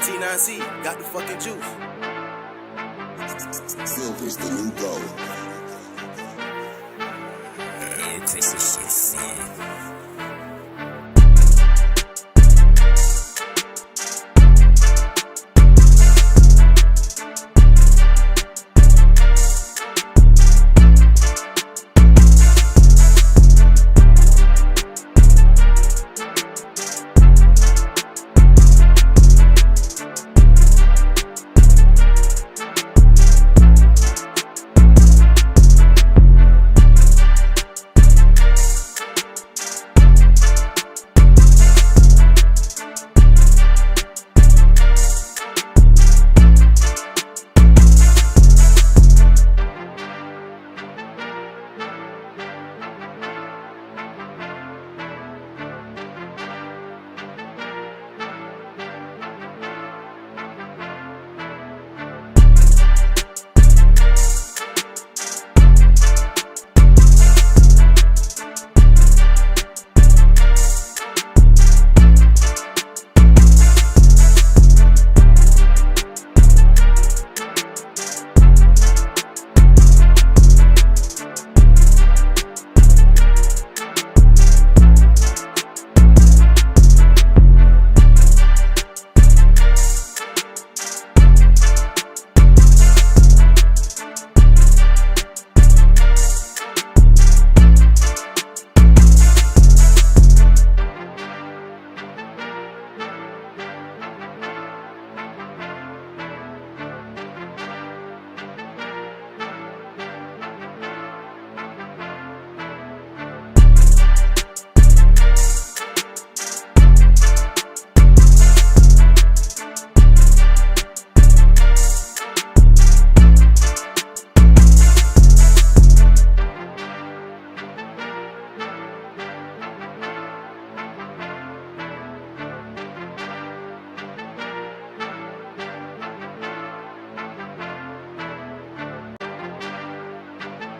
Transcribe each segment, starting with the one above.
T9C got the fucking juice. Silver's the new gold. Takes this shit fun.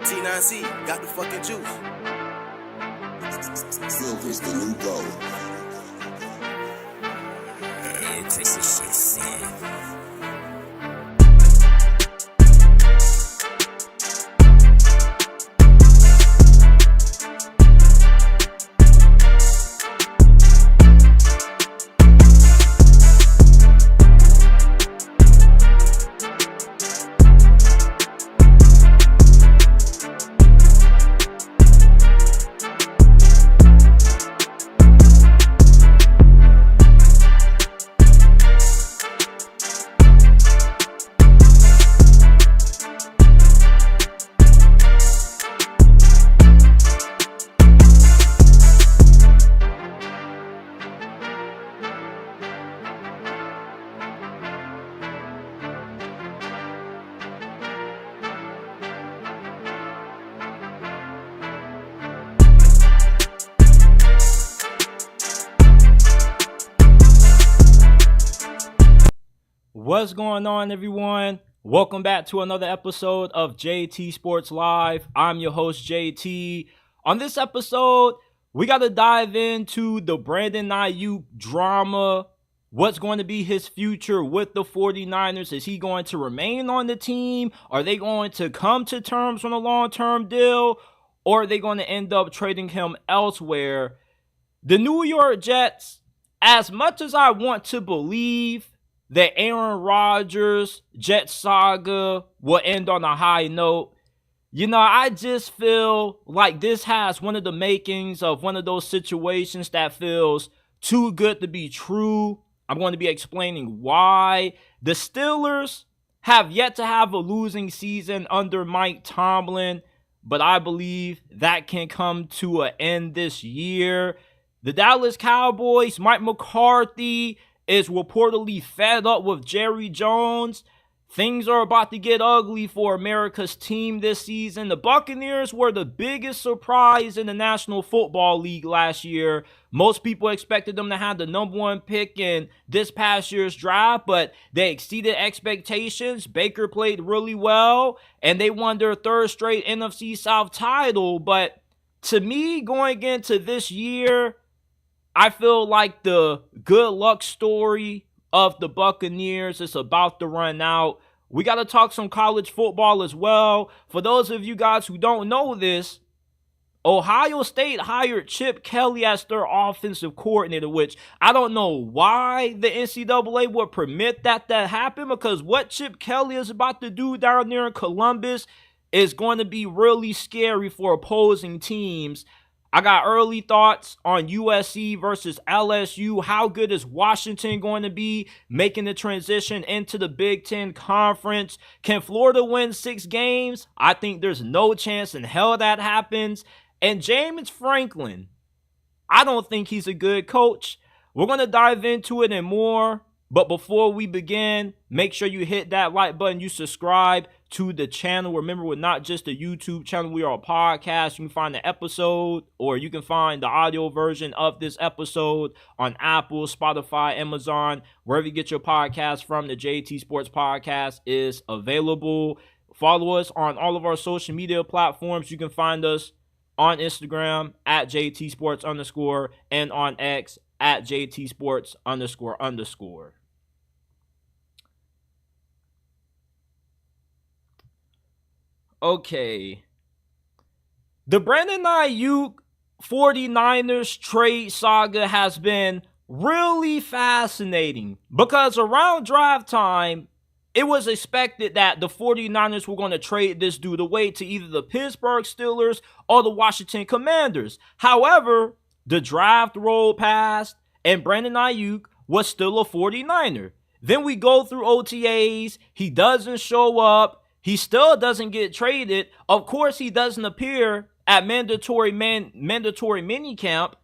T9C got the fucking juice. Silver's the new gold. Takes this shit fun. What's going on, everyone? Welcome back to another episode of JT Sports Live. I'm your host, JT. On this episode, we got to dive into the Brandon Aiyuk drama. What's going to be his future with the 49ers? Is he going to remain on the team? Are they going to come to terms on a long-term deal? Or are they going to end up trading him elsewhere? The New York Jets, as much as I want to believe the Aaron Rodgers Jet saga will end on a high note, I just feel like this has one of the makings of one of those situations that feels too good to be true. I'm going to be explaining why. The Steelers have yet to have a losing season under Mike Tomlin, but I believe that can come to an end this year. The Dallas Cowboys, Mike McCarthy is reportedly fed up with Jerry Jones. Things are about to get ugly for America's team this season. The Buccaneers were the biggest surprise in the National Football League last year. Most people expected them to have the number one pick in this past year's draft, but they exceeded expectations. Baker played really well, and they won their third straight NFC South title. But to me, going into this year, I feel like the good luck story of the Buccaneers is about to run out. We got to talk some college football as well. For those of you guys who don't know this, Ohio State hired Chip Kelly as their offensive coordinator, which I don't know why the NCAA would permit that to happen, because what Chip Kelly is about to do down there in Columbus is going to be really scary for opposing teams. I got early thoughts on USC versus LSU. How good is Washington going to be making the transition into the Big Ten Conference? Can Florida win 6 games? I think there's no chance in hell that happens. And James Franklin, I don't think he's a good coach. We're going to dive into it and more. But before we begin, make sure you hit that like button. You subscribe to the channel. Remember, we're not just a YouTube channel. We are a podcast. You can find the episode, or you can find the audio version of this episode on Apple, Spotify, Amazon, wherever you get your podcast from. The JT Sports Podcast is available. Follow us on all of our social media platforms. You can find us on Instagram at JT Sports _ and on X at JT Sports __. Okay. The Brandon Aiyuk 49ers trade saga has been really fascinating because around draft time, it was expected that the 49ers were going to trade this dude away to either the Pittsburgh Steelers or the Washington Commanders. However, the draft rolled past and Brandon Aiyuk was still a 49er. Then we go through OTAs. He doesn't show up. He still doesn't get traded. Of course, he doesn't appear at mandatory minicamp.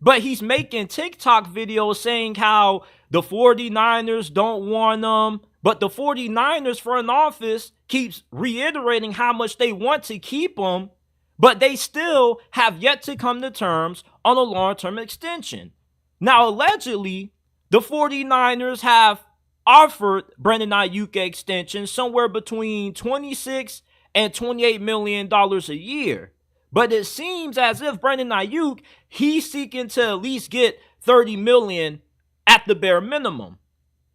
But he's making TikTok videos saying how the 49ers don't want him. But the 49ers front office keeps reiterating how much they want to keep him, but they still have yet to come to terms on a long-term extension. Now, allegedly, the 49ers have offered Brandon Aiyuk an extension somewhere between $26 and $28 million a year. But it seems as if Brandon Aiyuk, he's seeking to at least get $30 million at the bare minimum.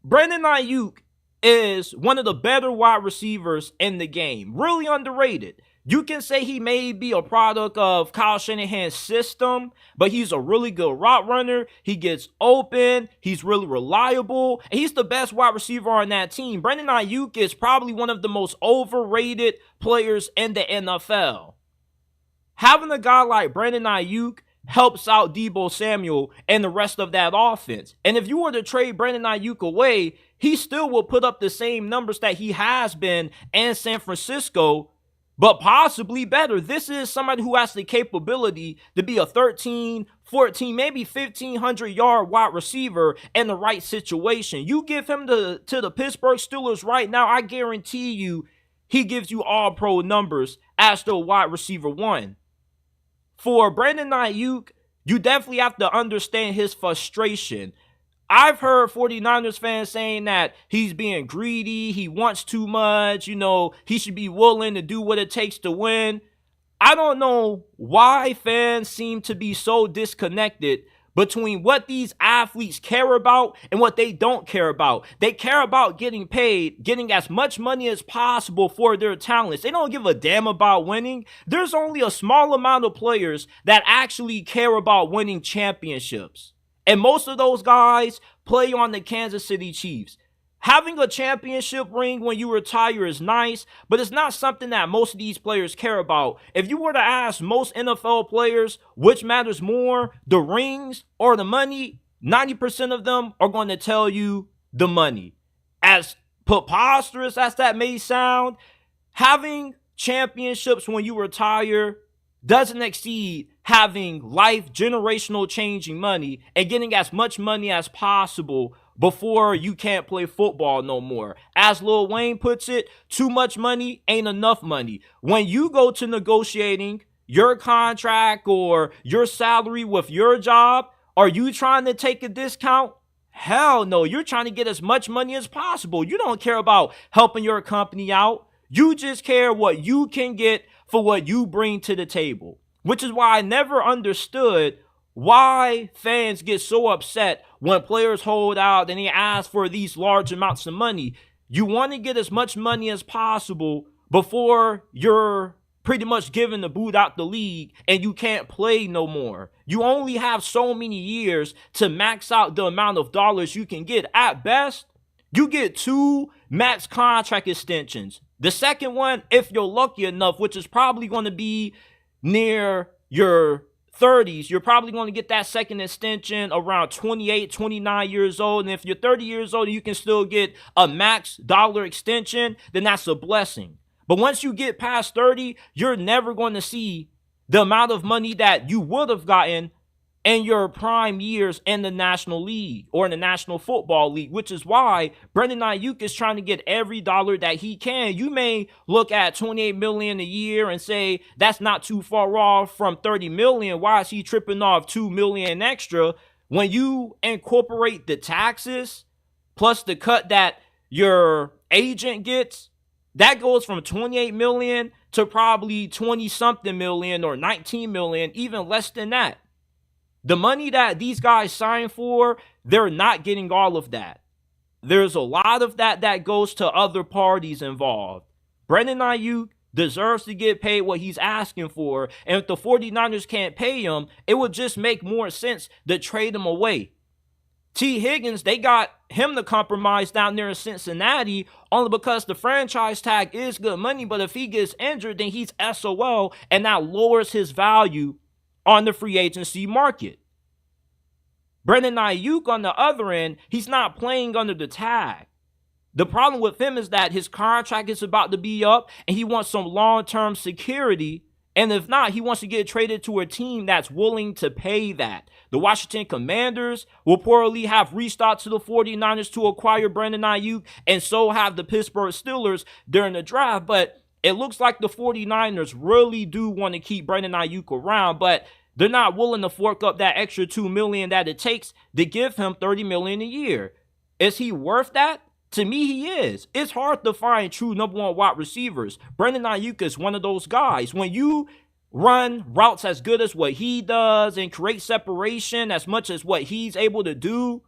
Brandon Aiyuk is one of the better wide receivers in the game. Really underrated. You can say he may be a product of Kyle Shanahan's system, but he's a really good route runner. He gets open. He's really reliable. And he's the best wide receiver on that team. Brandon Aiyuk is probably one of the most overrated players in the NFL. Having a guy like Brandon Aiyuk helps out Deebo Samuel and the rest of that offense. And if you were to trade Brandon Aiyuk away, he still will put up the same numbers that he has been in San Francisco, but possibly better. This is somebody who has the capability to be a 13, 14, maybe 1,500-yard wide receiver in the right situation. You give him to the Pittsburgh Steelers right now, I guarantee you he gives you all-pro numbers as the wide receiver one. For Brandon Aiyuk, you definitely have to understand his frustration. I've heard 49ers fans saying that he's being greedy, he wants too much, he should be willing to do what it takes to win. I don't know why fans seem to be so disconnected between what these athletes care about and what they don't care about. They care about getting paid, getting as much money as possible for their talents. They don't give a damn about winning. There's only a small amount of players that actually care about winning championships. And most of those guys play on the Kansas City Chiefs. Having a championship ring when you retire is nice, but it's not something that most of these players care about. If you were to ask most NFL players which matters more, the rings or the money, 90% of them are going to tell you the money. As preposterous as that may sound, having championships when you retire doesn't exceed having life generational changing money and getting as much money as possible before you can't play football no more. As Lil Wayne puts it, too much money ain't enough money. When you go to negotiating your contract or your salary with your job, are you trying to take a discount? Hell no, you're trying to get as much money as possible. You don't care about helping your company out. You just care what you can get for what you bring to the table. Which is why I never understood why fans get so upset when players hold out and they ask for these large amounts of money. You want to get as much money as possible before you're pretty much given the boot out the league and you can't play no more. You only have so many years to max out the amount of dollars you can get. At best, you get 2 max contract extensions. The second one, if you're lucky enough, which is probably going to be near your 30s, you're probably going to get that second extension around 28, 29 years old. And if you're 30 years old and you can still get a max dollar extension, then that's a blessing. But once you get past 30, you're never going to see the amount of money that you would have gotten in your prime years in the National League or in the National Football League, which is why Brandon Aiyuk is trying to get every dollar that he can. You may look at $28 million a year and say that's not too far off from $30 million. Why is he tripping off $2 million extra? When you incorporate the taxes plus the cut that your agent gets, that goes from $28 million to probably 20-something million or 19 million, even less than that. The money that these guys sign for, they're not getting all of that. There's a lot of that goes to other parties involved. Brandon Aiyuk deserves to get paid what he's asking for. And if the 49ers can't pay him, it would just make more sense to trade him away. T. Higgins, they got him to compromise down there in Cincinnati only because the franchise tag is good money. But if he gets injured, then he's SOL, and that lowers his value on the free agency market. Brandon Aiyuk, on the other end, he's not playing under the tag. The problem with him is that his contract is about to be up and he wants some long-term security. And if not, he wants to get traded to a team that's willing to pay that. The Washington Commanders will probably have reached out to the 49ers to acquire Brandon Aiyuk, and so have the Pittsburgh Steelers during the draft. But it looks like the 49ers really do want to keep Brandon Aiyuk around, but they're not willing to fork up that extra $2 million that it takes to give him $30 million a year. Is he worth that? To me, he is. It's hard to find true number one wide receivers. Brandon Aiyuk is one of those guys. When you run routes as good as what he does and create separation as much as what he's able to do,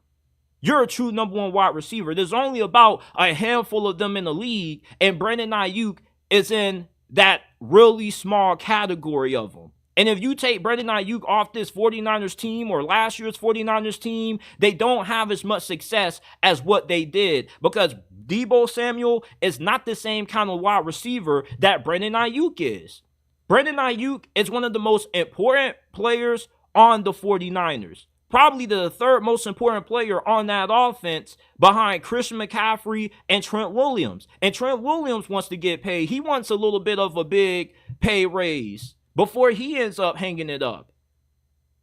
you're a true number one wide receiver. There's only about a handful of them in the league, and Brandon Aiyuk is in that really small category of them. And if you take Brandon Aiyuk off this 49ers team or last year's 49ers team, they don't have as much success as what they did, because Deebo Samuel is not the same kind of wide receiver that Brandon Aiyuk is. Brandon Aiyuk is one of the most important players on the 49ers. Probably the third most important player on that offense behind Christian McCaffrey and Trent Williams. And Trent Williams wants to get paid. He wants a little bit of a big pay raise before he ends up hanging it up.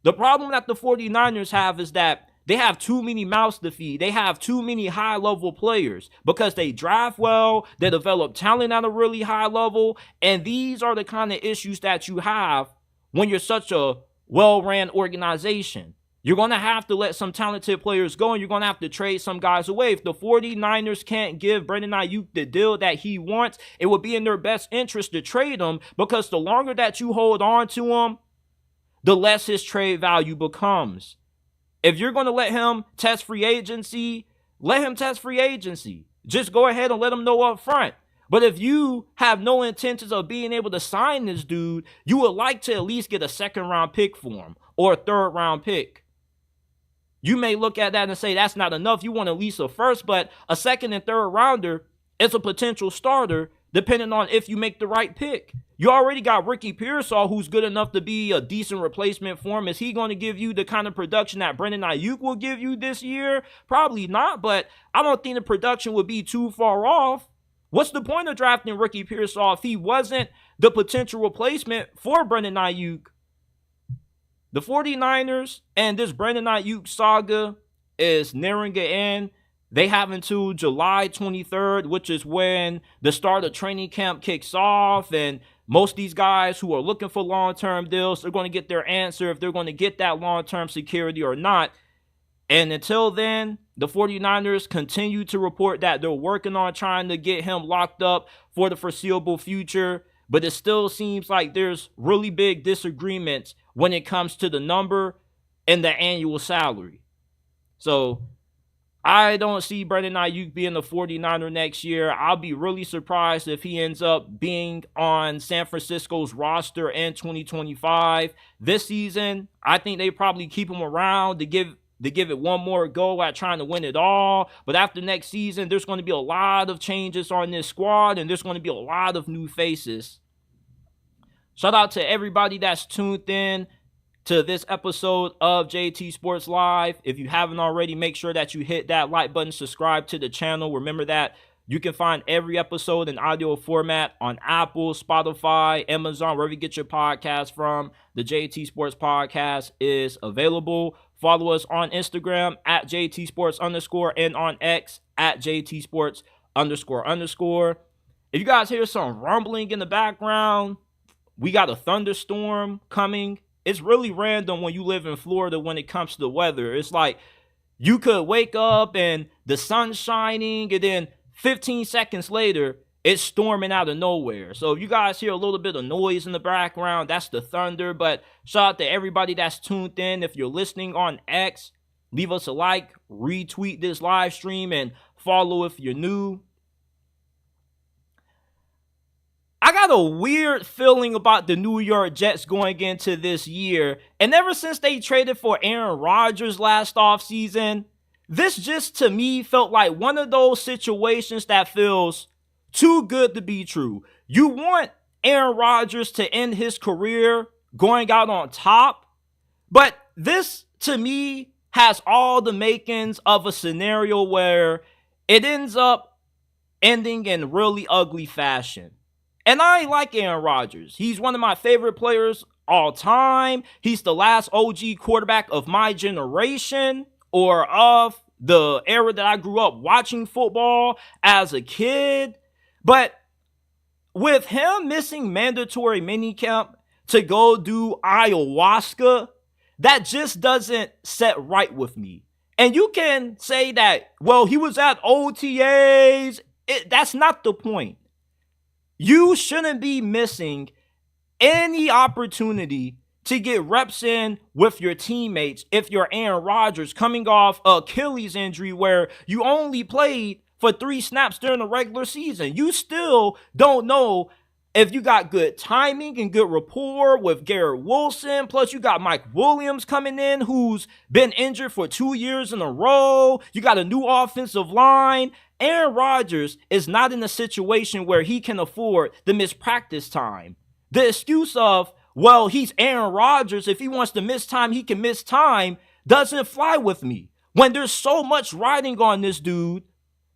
The problem that the 49ers have is that they have too many mouths to feed. They have too many high-level players because they draft well, they develop talent at a really high level, and these are the kind of issues that you have when you're such a well-ran organization. You're going to have to let some talented players go, and you're going to have to trade some guys away. If the 49ers can't give Brandon Aiyuk the deal that he wants, it would be in their best interest to trade him, because the longer that you hold on to him, the less his trade value becomes. If you're going to let him test free agency, let him test free agency. Just go ahead and let him know up front. But if you have no intentions of being able to sign this dude, you would like to at least get a second-round pick for him or a third-round pick. You may look at that and say that's not enough. You want at least a first, but a second and third rounder is a potential starter depending on if you make the right pick. You already got Ricky Pearsall, who's good enough to be a decent replacement for him. Is he going to give you the kind of production that Brandon Aiyuk will give you this year? Probably not, but I don't think the production would be too far off. What's the point of drafting Ricky Pearsall if he wasn't the potential replacement for Brandon Aiyuk? The 49ers and this Brandon Aiyuk saga is nearing an end. They have until July 23rd, which is when the start of training camp kicks off. And most of these guys who are looking for long-term deals, they're going to get their answer if they're going to get that long-term security or not. And until then, the 49ers continue to report that they're working on trying to get him locked up for the foreseeable future. But it still seems like there's really big disagreements when it comes to the number in the annual salary. So I don't see Brandon Aiyuk being a 49er next year. I'll be really surprised if he ends up being on San Francisco's roster in 2025. This season, I think they probably keep him around to give it one more go at trying to win it all. But after next season, there's going to be a lot of changes on this squad, and there's going to be a lot of new faces. Shout out to everybody that's tuned in to this episode of JT Sports Live. If you haven't already, make sure that you hit that like button, subscribe to the channel. Remember that you can find every episode in audio format on Apple, Spotify, Amazon, wherever you get your podcast from. The JT Sports Podcast is available. Follow us on Instagram at JT Sports _ and on X at JT Sports __. If you guys hear some rumbling in the background, we got a thunderstorm coming. It's really random when you live in Florida when it comes to the weather. It's like you could wake up and the sun's shining, and then 15 seconds later, it's storming out of nowhere. So if you guys hear a little bit of noise in the background, that's the thunder. But shout out to everybody that's tuned in. If you're listening on X, leave us a like, retweet this live stream, and follow if you're new. I got a weird feeling about the New York Jets going into this year. And ever since they traded for Aaron Rodgers last offseason, this just to me felt like one of those situations that feels too good to be true. You want Aaron Rodgers to end his career going out on top, but this to me has all the makings of a scenario where it ends up ending in really ugly fashion. And I like Aaron Rodgers. He's one of my favorite players all time. He's the last OG quarterback of my generation, or of the era that I grew up watching football as a kid. But with him missing mandatory minicamp to go do ayahuasca, that just doesn't set right with me. And you can say that, well, he was at OTAs. That's not the point. You shouldn't be missing any opportunity to get reps in with your teammates if you're Aaron Rodgers coming off Achilles injury where you only played for 3 snaps during the regular season. You still don't know if you got good timing and good rapport with Garrett Wilson. Plus, you got Mike Williams coming in, who's been injured for 2 years in a row. You got a new offensive line. Aaron Rodgers is not in a situation where he can afford to miss practice time. The excuse of, well, he's Aaron Rodgers, if he wants to miss time, he can miss time, doesn't fly with me. When there's so much riding on this dude,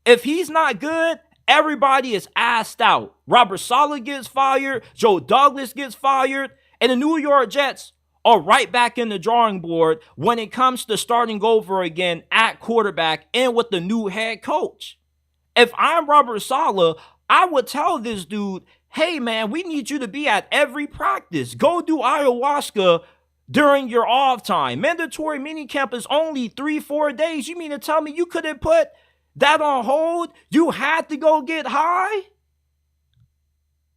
if he's not good, everybody is assed out. Robert Saleh gets fired, Joe Douglas gets fired, and the New York Jets are right back in the drawing board when it comes to starting over again at quarterback and with the new head coach. If I'm Robert Saleh, I would tell this dude, hey man, we need you to be at every practice. Go do ayahuasca during your off time. Mandatory minicamp is only 3-4 days. You mean to tell me you couldn't put that on hold? You had to go get high?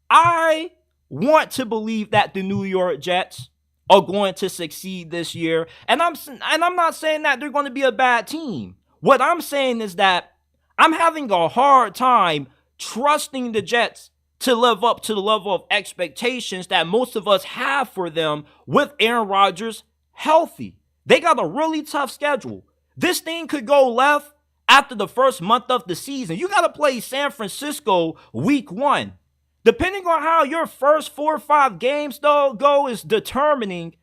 I want to believe that the New York Jets are going to succeed this year. And I'm not saying that they're going to be a bad team. What I'm saying is that I'm having a hard time trusting the Jets to live up to the level of expectations that most of us have for them with Aaron Rodgers healthy. They got a really tough schedule. This thing could go left after the first month of the season. You got to play San Francisco week 1. Depending on how your first 4 or 5 games go is determining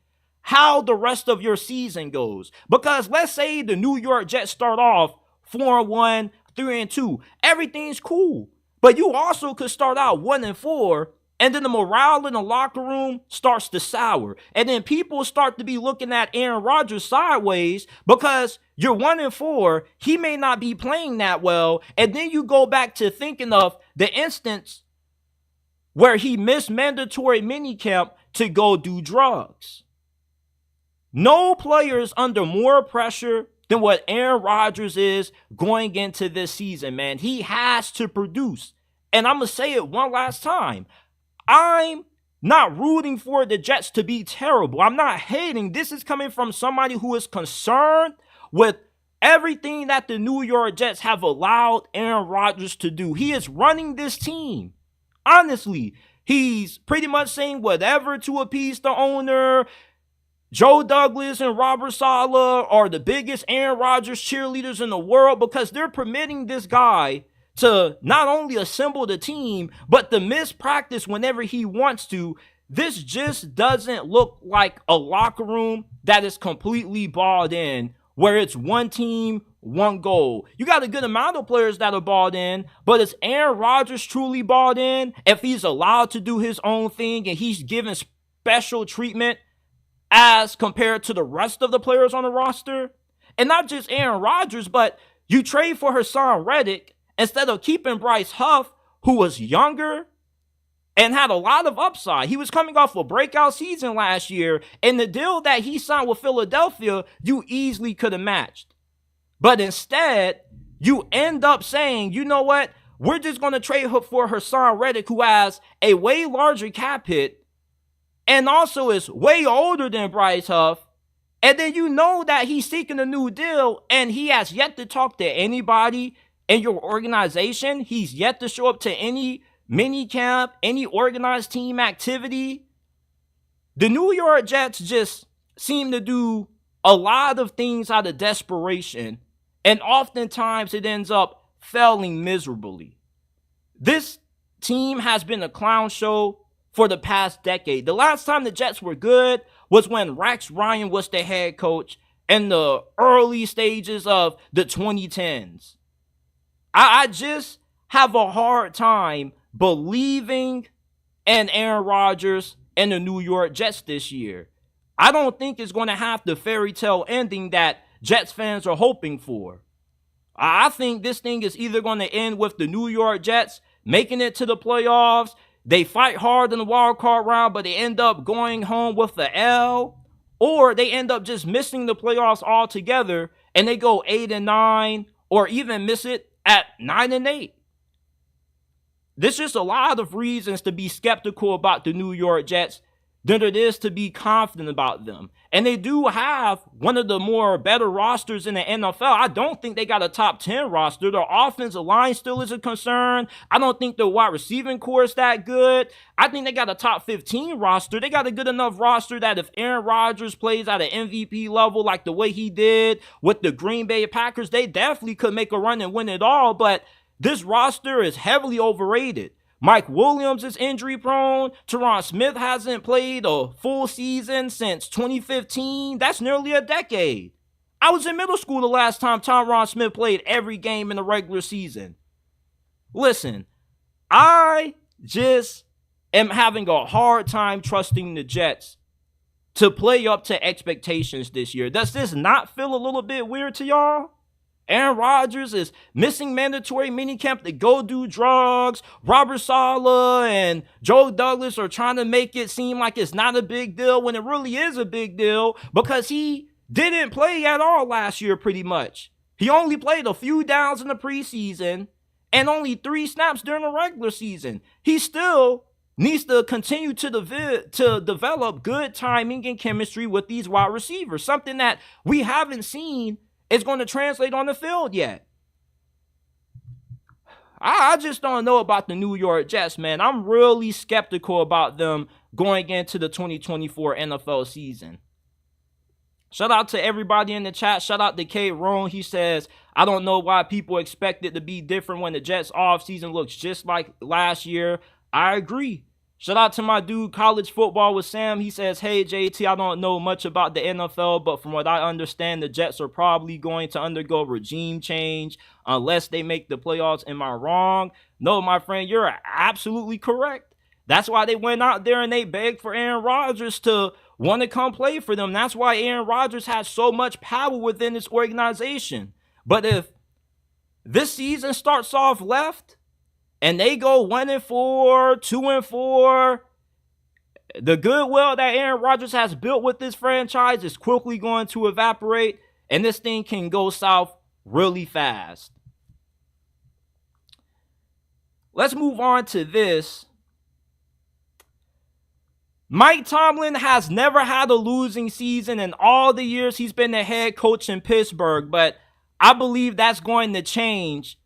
how the rest of your season goes. Because let's say the New York Jets start off 4-1, 3-2. Everything's cool. But you also could start out 1-4, and then the morale in the locker room starts to sour. And then people start to be looking at Aaron Rodgers sideways because you're 1-4. He may not be playing that well. And then you go back to thinking of the instance where he missed mandatory minicamp to go do drugs. No player is under more pressure than what Aaron Rodgers is going into this season, man. He has to produce. And I'm going to say it one last time. I'm not rooting for the Jets to be terrible. I'm not hating. This is coming from somebody who is concerned with everything that the New York Jets have allowed Aaron Rodgers to do. He is running this team. Honestly, he's pretty much saying whatever to appease the owner. Joe Douglas and Robert Saleh are the biggest Aaron Rodgers cheerleaders in the world because they're permitting this guy to not only assemble the team, but to miss practice whenever he wants to. This just doesn't look like a locker room that is completely balled in, where it's one team, one goal. You got a good amount of players that are balled in, but is Aaron Rodgers truly balled in if he's allowed to do his own thing and he's given special treatment as compared to the rest of the players on the roster? And not just Aaron Rodgers, but you trade for Hassan Reddick instead of keeping Bryce Huff, who was younger and had a lot of upside. He was coming off a breakout season last year, and the deal that he signed with Philadelphia, you easily could have matched. But instead, you end up saying, you know what? We're just going to trade for Hassan Reddick, who has a way larger cap hit and also is way older than Bryce Huff. And then you know that he's seeking a new deal, and he has yet to talk to anybody in your organization. He's yet to show up to any mini camp, any organized team activity. The New York Jets just seem to do a lot of things out of desperation, and oftentimes it ends up failing miserably. This team has been a clown show for the past decade. The last time the Jets were good was when Rex Ryan was the head coach in the early stages of the 2010s. I just have a hard time believing in Aaron Rodgers and the New York Jets this year. I don't think it's going to have the fairy tale ending that Jets fans are hoping for. I think this thing is either going to end with the New York Jets making it to the playoffs. They fight hard in the wild card round, but they end up going home with the L, or they end up just missing the playoffs altogether and they go 8-9, or even miss it at 9-8. There's just a lot of reasons to be skeptical about the New York Jets than it is to be confident about them. And they do have one of the more better rosters in the NFL. I don't think they got a top 10 roster. Their offensive line still is a concern. I don't think their wide receiving core is that good. I think they got a top 15 roster. They got a good enough roster that if Aaron Rodgers plays at an MVP level like the way he did with the Green Bay Packers, they definitely could make a run and win it all. But this roster is heavily overrated. Mike Williams is injury prone. Tyron Smith hasn't played a full season since 2015. That's nearly a decade. I was in middle school the last time Tyron Smith played every game in the regular season. Listen, I just am having a hard time trusting the Jets to play up to expectations this year. Does this not feel a little bit weird to y'all? Aaron Rodgers is missing mandatory minicamp to go do drugs. Robert Saleh and Joe Douglas are trying to make it seem like it's not a big deal when it really is a big deal because he didn't play at all last year pretty much. He only played a few downs in the preseason and only 3 snaps during the regular season. He still needs to continue to develop good timing and chemistry with these wide receivers, something that we haven't seen is going to translate on the field yet. I just don't know about the New York Jets, man. I'm really skeptical about them going into the 2024 NFL season. Shout out to everybody in the chat. Shout out to Kate Roan. He says, I don't know why people expect it to be different when the Jets offseason looks just like last year. I agree. Shout out to my dude, College Football with Sam. He says, hey, JT, I don't know much about the NFL, but from what I understand, the Jets are probably going to undergo regime change unless they make the playoffs. Am I wrong? No, my friend, you're absolutely correct. That's why they went out there and they begged for Aaron Rodgers to want to come play for them. That's why Aaron Rodgers has so much power within this organization. But if this season starts off left, and they go 1-4, 2-4. The goodwill that Aaron Rodgers has built with this franchise is quickly going to evaporate, and this thing can go south really fast. Let's move on to this. Mike Tomlin has never had a losing season in all the years he's been the head coach in Pittsburgh, but I believe that's going to change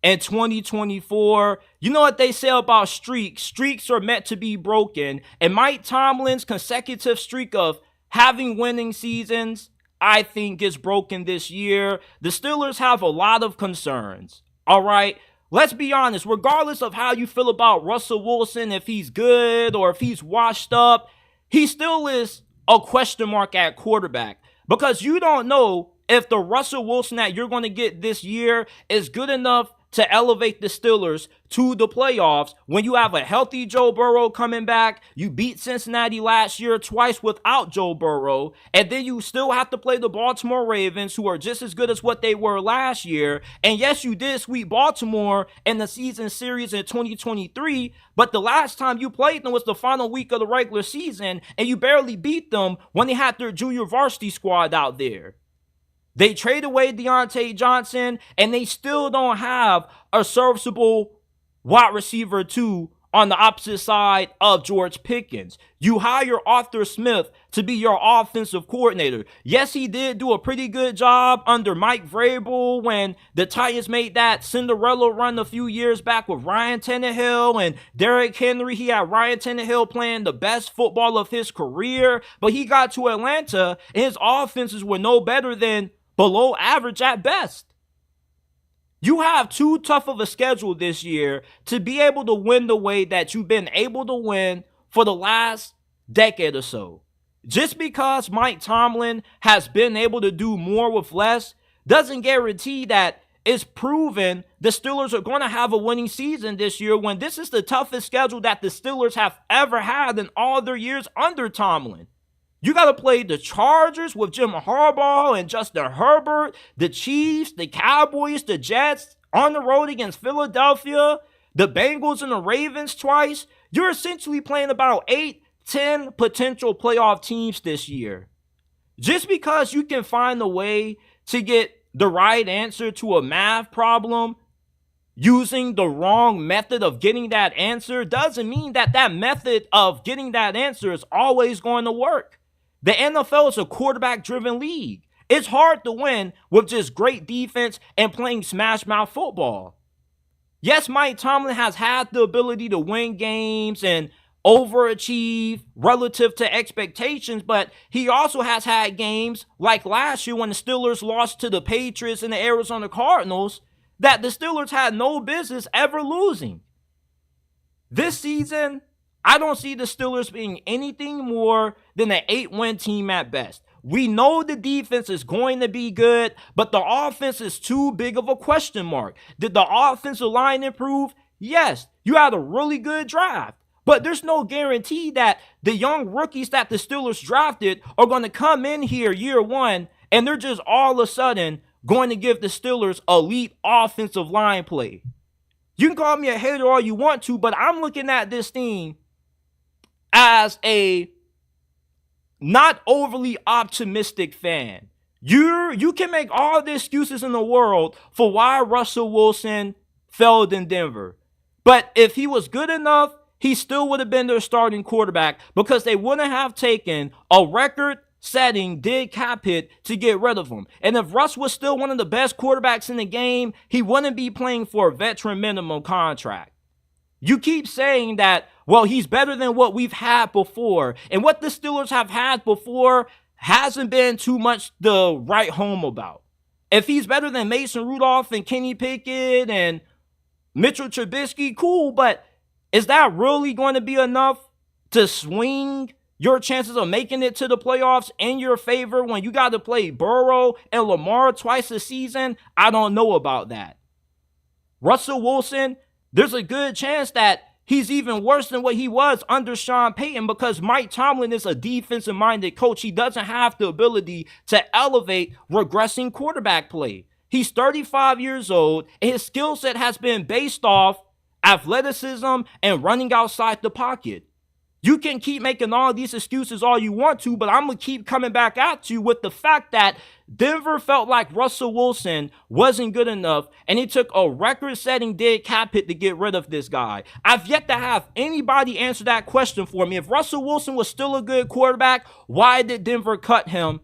in 2024. You know what they say about streaks? Streaks are meant to be broken, and Mike Tomlin's consecutive streak of having winning seasons, I think, is broken this year. The Steelers have a lot of concerns, all right? Let's be honest, regardless of how you feel about Russell Wilson, if he's good or if he's washed up, he still is a question mark at quarterback, because you don't know if the Russell Wilson that you're going to get this year is good enough to elevate the Steelers to the playoffs when you have a healthy Joe Burrow coming back. You beat Cincinnati last year twice without Joe Burrow, and then you still have to play the Baltimore Ravens, who are just as good as what they were last year. And yes, you did sweep Baltimore in the season series in 2023, but the last time you played them was the final week of the regular season, and you barely beat them when they had their junior varsity squad out there. They trade away Deontay Johnson, and they still don't have a serviceable wide receiver 2 on the opposite side of George Pickens. You hire Arthur Smith to be your offensive coordinator. Yes, he did do a pretty good job under Mike Vrabel when the Titans made that Cinderella run a few years back with Ryan Tannehill and Derrick Henry. He had Ryan Tannehill playing the best football of his career, but he got to Atlanta, and his offenses were no better than below average at best. You have too tough of a schedule this year to be able to win the way that you've been able to win for the last decade or so. Just because Mike Tomlin has been able to do more with less doesn't guarantee that it's proven the Steelers are going to have a winning season this year, when this is the toughest schedule that the Steelers have ever had in all their years under Tomlin. You got to play the Chargers with Jim Harbaugh and Justin Herbert, the Chiefs, the Cowboys, the Jets, on the road against Philadelphia, the Bengals and the Ravens twice. You're essentially playing about 8-10 potential playoff teams this year. Just because you can find a way to get the right answer to a math problem using the wrong method of getting that answer doesn't mean that that method of getting that answer is always going to work. The NFL is a quarterback-driven league. It's hard to win with just great defense and playing smash-mouth football. Yes, Mike Tomlin has had the ability to win games and overachieve relative to expectations, but he also has had games like last year when the Steelers lost to the Patriots and the Arizona Cardinals that the Steelers had no business ever losing. This season, I don't see the Steelers being anything more than an 8-win team at best. We know the defense is going to be good, but the offense is too big of a question mark. Did the offensive line improve? Yes, you had a really good draft, but there's no guarantee that the young rookies that the Steelers drafted are going to come in here year one and they're just all of a sudden going to give the Steelers elite offensive line play. You can call me a hater all you want to, but I'm looking at this thing as a not overly optimistic fan. You can make all the excuses in the world for why Russell Wilson failed in Denver. But if he was good enough, he still would have been their starting quarterback, because they wouldn't have taken a record-setting dead cap hit to get rid of him. And if Russ was still one of the best quarterbacks in the game, he wouldn't be playing for a veteran minimum contract. You keep saying that, well, he's better than what we've had before. And what the Steelers have had before hasn't been too much to write home about. If he's better than Mason Rudolph and Kenny Pickett and Mitchell Trubisky, cool, but is that really going to be enough to swing your chances of making it to the playoffs in your favor when you got to play Burrow and Lamar twice a season? I don't know about that. Russell Wilson, there's a good chance that he's even worse than what he was under Sean Payton, because Mike Tomlin is a defensive-minded coach. He doesn't have the ability to elevate regressing quarterback play. He's 35 years old, and his skill set has been based off athleticism and running outside the pocket. You can keep making all these excuses all you want to, but I'm going to keep coming back at you with the fact that Denver felt like Russell Wilson wasn't good enough, and he took a record-setting dead cap hit to get rid of this guy. I've yet to have anybody answer that question for me. If Russell Wilson was still a good quarterback, why did Denver cut him?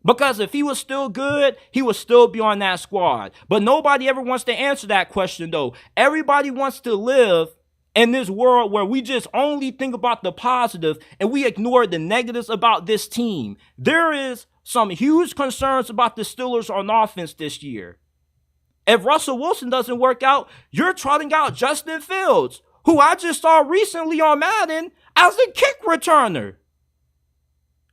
Because if he was still good, he would still be on that squad. But nobody ever wants to answer that question, though. Everybody wants to live in this world where we just only think about the positive and we ignore the negatives about this team. There is some huge concerns about the Steelers on offense this year. If Russell Wilson doesn't work out, you're trotting out Justin Fields, who I just saw recently on Madden as a kick returner.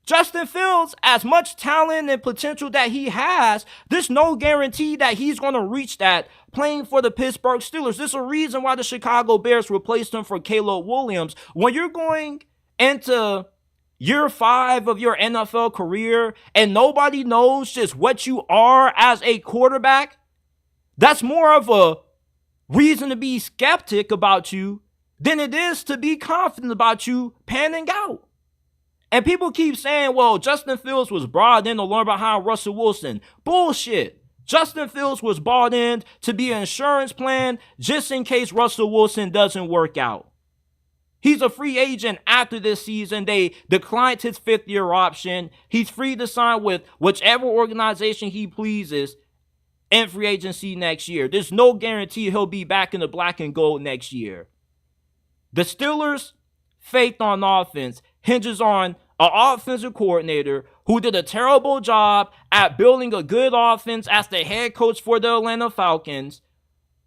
Justin Fields, as much talent and potential that he has, there's no guarantee that he's going to reach that playing for the Pittsburgh Steelers. There's a reason why the Chicago Bears replaced him for Caleb Williams. When you're going into year 5 of your NFL career and nobody knows just what you are as a quarterback, that's more of a reason to be skeptic about you than it is to be confident about you panning out. And people keep saying, well, Justin Fields was brought in to learn behind Russell Wilson. Bullshit. Justin Fields was brought in to be an insurance plan just in case Russell Wilson doesn't work out. He's a free agent after this season. They declined his 5th-year option. He's free to sign with whichever organization he pleases in free agency next year. There's no guarantee he'll be back in the black and gold next year. The Steelers' faith on offense hinges on an offensive coordinator who did a terrible job at building a good offense as the head coach for the Atlanta Falcons,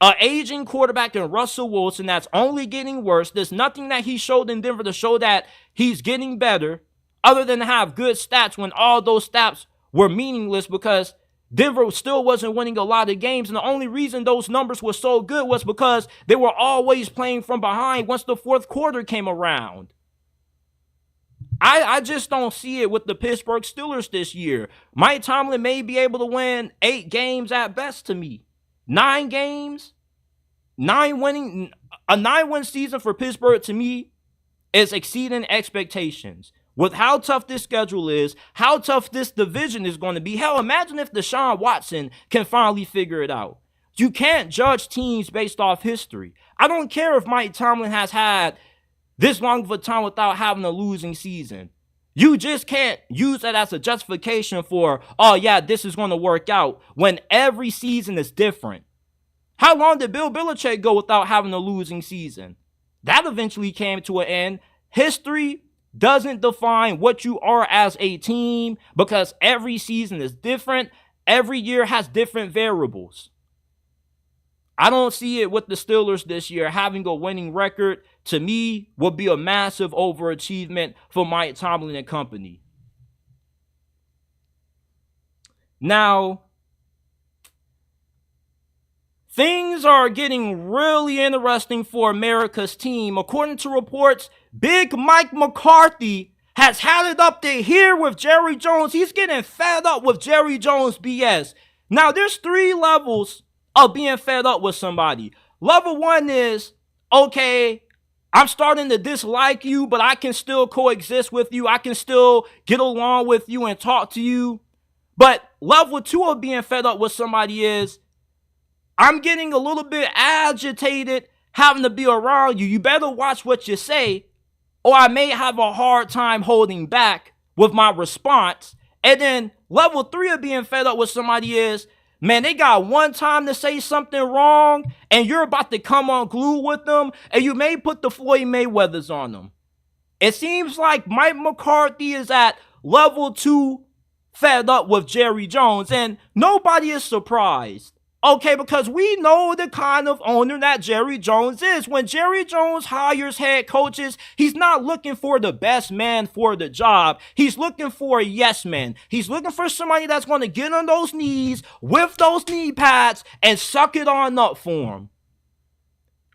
an aging quarterback in Russell Wilson that's only getting worse. There's nothing that he showed in Denver to show that he's getting better other than to have good stats when all those stats were meaningless because Denver still wasn't winning a lot of games, and the only reason those numbers were so good was because they were always playing from behind once the fourth quarter came around. I just don't see it with the Pittsburgh Steelers this year. Mike Tomlin may be able to win 8 games at best to me. 9 games, a 9-win season for Pittsburgh to me is exceeding expectations. With how tough this schedule is, how tough this division is going to be. Hell, imagine if Deshaun Watson can finally figure it out. You can't judge teams based off history. I don't care if Mike Tomlin has had this long of a time without having a losing season. You just can't use that as a justification for, oh yeah, this is going to work out when every season is different. How long did Bill Belichick go without having a losing season? That eventually came to an end. History doesn't define what you are as a team because every season is different. Every year has different variables. I don't see it with the Steelers this year. Having a winning record, to me, would be a massive overachievement for Mike Tomlin and company. Now, things are getting really interesting for America's team. According to reports, Big Mike McCarthy has had it up to here with Jerry Jones. He's getting fed up with Jerry Jones BS. Now, there's 3 levels of being fed up with somebody. Level 1 is, okay, I'm starting to dislike you, but I can still coexist with you. I can still get along with you and talk to you. But level 2 of being fed up with somebody is, I'm getting a little bit agitated having to be around you. You better watch what you say, or I may have a hard time holding back with my response. And then level 3 of being fed up with somebody is, man, they got one time to say something wrong, and you're about to come unglued with them, and you may put the Floyd Mayweathers on them. It seems like Mike McCarthy is at level 2 fed up with Jerry Jones, and nobody is surprised. Okay, because we know the kind of owner that Jerry Jones is. When Jerry Jones hires head coaches, he's not looking for the best man for the job. He's looking for a yes man. He's looking for somebody that's going to get on those knees with those knee pads and suck it on up for him.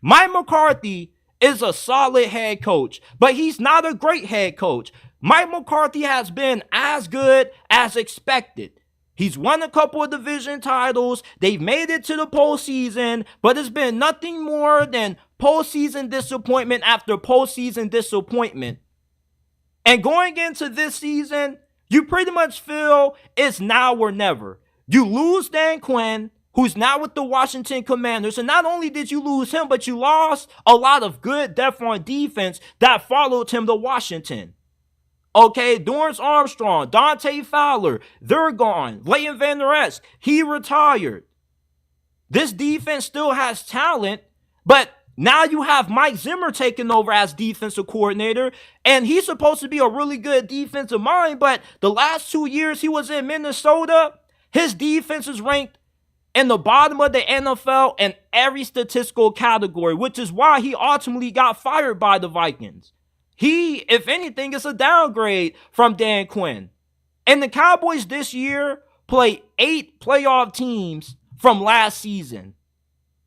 Mike McCarthy is a solid head coach, but he's not a great head coach. Mike McCarthy has been as good as expected. He's won a couple of division titles. They've made it to the postseason, but it's been nothing more than postseason disappointment after postseason disappointment. And going into this season, you pretty much feel it's now or never. You lose Dan Quinn, who's now with the Washington Commanders, and not only did you lose him, but you lost a lot of good depth on defense that followed him to Washington. Okay, Dorrance Armstrong, Dante Fowler, they're gone. Leighton Van Der Esch, he retired. This defense still has talent, but now you have Mike Zimmer taking over as defensive coordinator, and he's supposed to be a really good defensive mind, but the last 2 years he was in Minnesota, his defense is ranked in the bottom of the NFL in every statistical category, which is why he ultimately got fired by the Vikings. He, if anything, is a downgrade from Dan Quinn. And the Cowboys this year play 8 playoff teams from last season.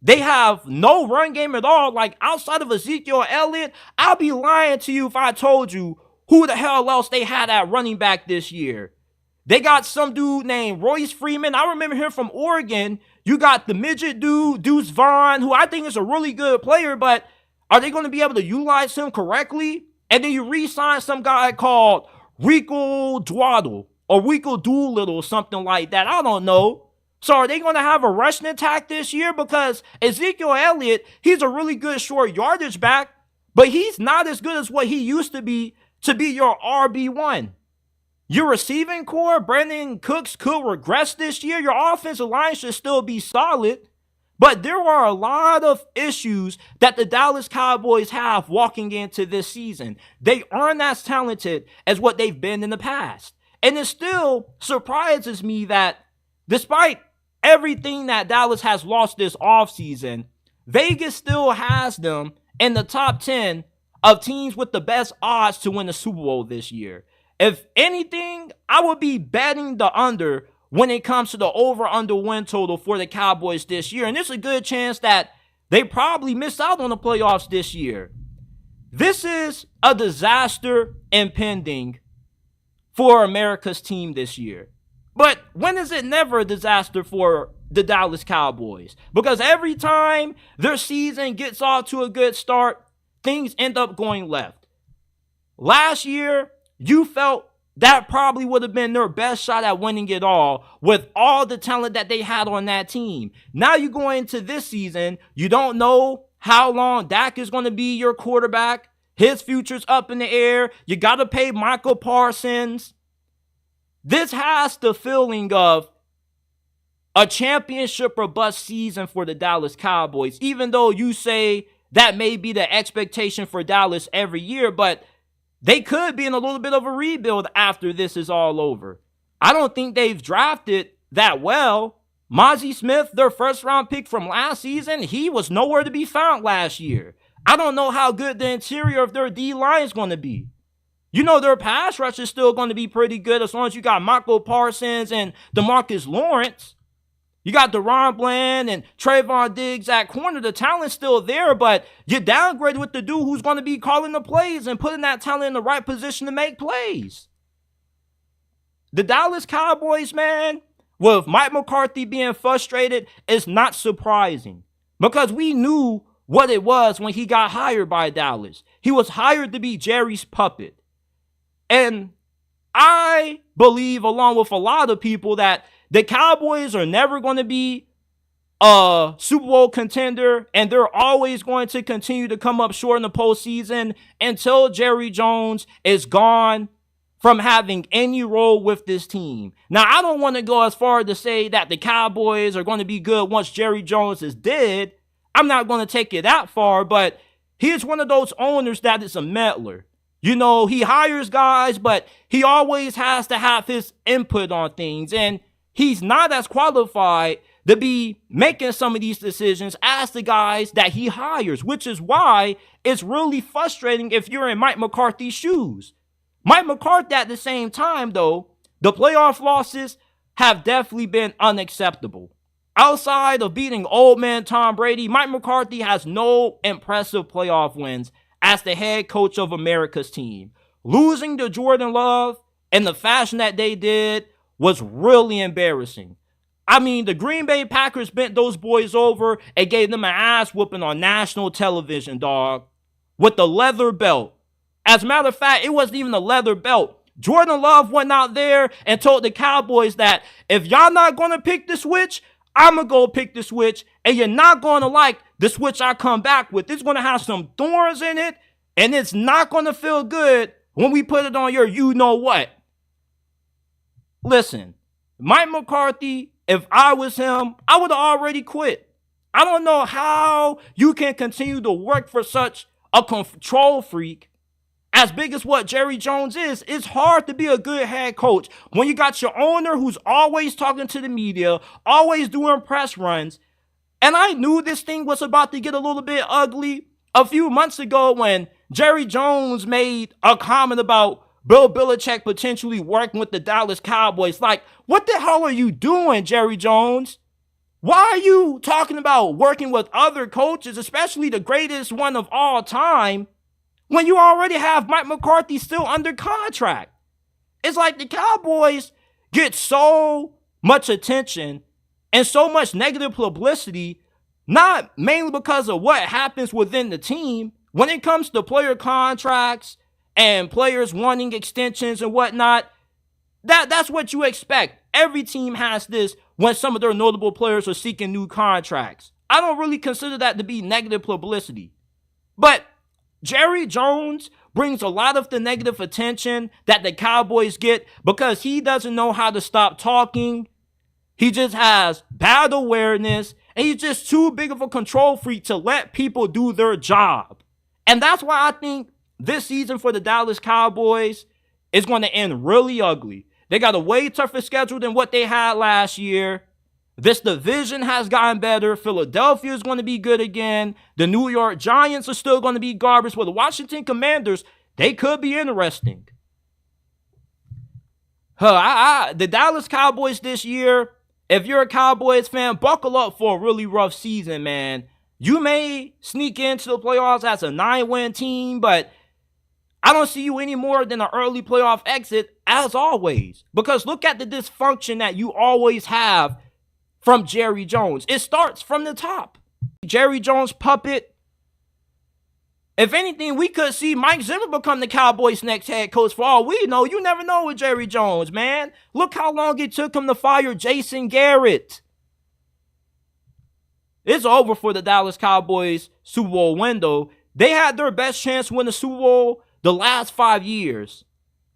They have no run game at all. Like, outside of Ezekiel Elliott, I'll be lying to you if I told you who the hell else they had at running back this year. They got some dude named Royce Freeman. I remember him from Oregon. You got the midget dude, Deuce Vaughn, who I think is a really good player, but are they going to be able to utilize him correctly? And then you re-sign some guy called Rico Dwaddle or Rico Doolittle or something like that. I don't know. So are they going to have a rushing attack this year? Because Ezekiel Elliott, he's a really good short yardage back, but he's not as good as what he used to be your RB1. Your receiving core, Brandon Cooks, could regress this year. Your offensive line should still be solid. But there are a lot of issues that the Dallas Cowboys have walking into this season. They aren't as talented as what they've been in the past. And it still surprises me that despite everything that Dallas has lost this offseason, Vegas still has them in the top 10 of teams with the best odds to win the Super Bowl this year. If anything, I would be betting the under when it comes to the over-under win total for the Cowboys this year. And there's a good chance that they probably miss out on the playoffs this year. This is a disaster impending for America's team this year. But when is it never a disaster for the Dallas Cowboys? Because every time their season gets off to a good start, things end up going left. Last year, you felt that probably would have been their best shot at winning it all with all the talent that they had on that team. Now you go into this season, you don't know how long Dak is going to be your quarterback. His future's up in the air. You got to pay Michael Parsons. This has the feeling of a championship or bust season for the Dallas Cowboys, even though you say that may be the expectation for Dallas every year, but they could be in a little bit of a rebuild after this is all over. I don't think they've drafted that well. Mozzie Smith, their first-round pick from last season, he was nowhere to be found last year. I don't know how good the interior of their D-line is going to be. You know, their pass rush is still going to be pretty good as long as you got Michael Parsons and DeMarcus Lawrence. You got DeRon Bland and Trayvon Diggs at corner. The talent's still there, but you downgraded with the dude who's going to be calling the plays and putting that talent in the right position to make plays. The Dallas Cowboys, man, with Mike McCarthy being frustrated, is not surprising because we knew what it was when he got hired by Dallas. He was hired to be Jerry's puppet. And I believe, along with a lot of people, that the Cowboys are never going to be a Super Bowl contender, and they're always going to continue to come up short in the postseason until Jerry Jones is gone from having any role with this team. Now, I don't want to go as far to say that the Cowboys are going to be good once Jerry Jones is dead. I'm not going to take it that far, but he's one of those owners that is a meddler. You know, he hires guys, but he always has to have his input on things, and he's not as qualified to be making some of these decisions as the guys that he hires, which is why it's really frustrating if you're in Mike McCarthy's shoes. Mike McCarthy, at the same time, though, the playoff losses have definitely been unacceptable. Outside of beating old man Tom Brady, Mike McCarthy has no impressive playoff wins as the head coach of America's team. Losing to Jordan Love in the fashion that they did was really embarrassing. I mean, the Green Bay Packers bent those boys over and gave them an ass whooping on national television, dog, with the leather belt. As a matter of fact, it wasn't even a leather belt. Jordan Love went out there and told the Cowboys that if y'all not going to pick the switch, I'm going to go pick the switch, and you're not going to like the switch I come back with. It's going to have some thorns in it, and it's not going to feel good when we put it on your you-know-what. Listen, Mike McCarthy, if I was him, I would have already quit. I don't know how you can continue to work for such a control freak as big as what Jerry Jones is. It's hard to be a good head coach when you got your owner who's always talking to the media, always doing press runs. And I knew this thing was about to get a little bit ugly a few months ago when Jerry Jones made a comment about Bill Belichick potentially working with the Dallas Cowboys. Like, what the hell are you doing, Jerry Jones? Why are you talking about working with other coaches, especially the greatest one of all time, when you already have Mike McCarthy still under contract? It's like the Cowboys get so much attention and so much negative publicity, not mainly because of what happens within the team. When it comes to player contracts and players wanting extensions and whatnot, that's what you expect. Every team has this when some of their notable players are seeking new contracts. I don't really consider that to be negative publicity. But Jerry Jones brings a lot of the negative attention that the Cowboys get because he doesn't know how to stop talking. He just has bad awareness, and he's just too big of a control freak to let people do their job. And that's why I think this season for the Dallas Cowboys is going to end really ugly. They got a way tougher schedule than what they had last year. This division has gotten better. Philadelphia is going to be good again. The New York Giants are still going to be garbage. But the Washington Commanders, they could be interesting. The Dallas Cowboys this year, if you're a Cowboys fan, buckle up for a really rough season, man. You may sneak into the playoffs as a 9-win team, but I don't see you any more than an early playoff exit, as always. Because look at the dysfunction that you always have from Jerry Jones. It starts from the top. Jerry Jones puppet. If anything, we could see Mike Zimmer become the Cowboys' next head coach for all we know. You never know with Jerry Jones, man. Look how long it took him to fire Jason Garrett. It's over for the Dallas Cowboys Super Bowl window. They had their best chance to win the Super Bowl the last 5 years.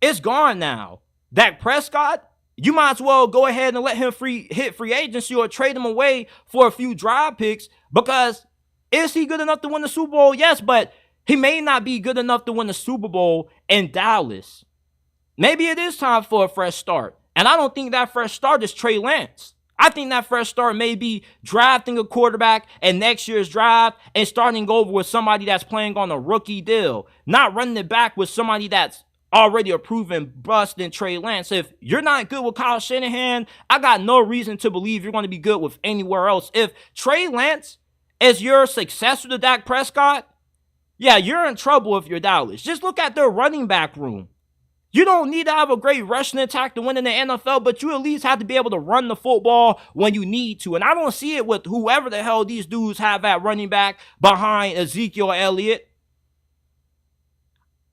It's gone now. Dak Prescott, you might as well go ahead and let him hit free agency or trade him away for a few draft picks, because is he good enough to win the Super Bowl? Yes, but he may not be good enough to win the Super Bowl in Dallas. Maybe it is time for a fresh start. And I don't think that fresh start is Trey Lance. I think that fresh start may be drafting a quarterback in next year's draft and starting over with somebody that's playing on a rookie deal, not running it back with somebody that's already a proven bust in Trey Lance. If you're not good with Kyle Shanahan, I got no reason to believe you're going to be good with anywhere else. If Trey Lance is your successor to Dak Prescott, yeah, you're in trouble if you're Dallas. Just look at their running back room. You don't need to have a great rushing attack to win in the NFL, but you at least have to be able to run the football when you need to. And I don't see it with whoever the hell these dudes have at running back behind Ezekiel Elliott.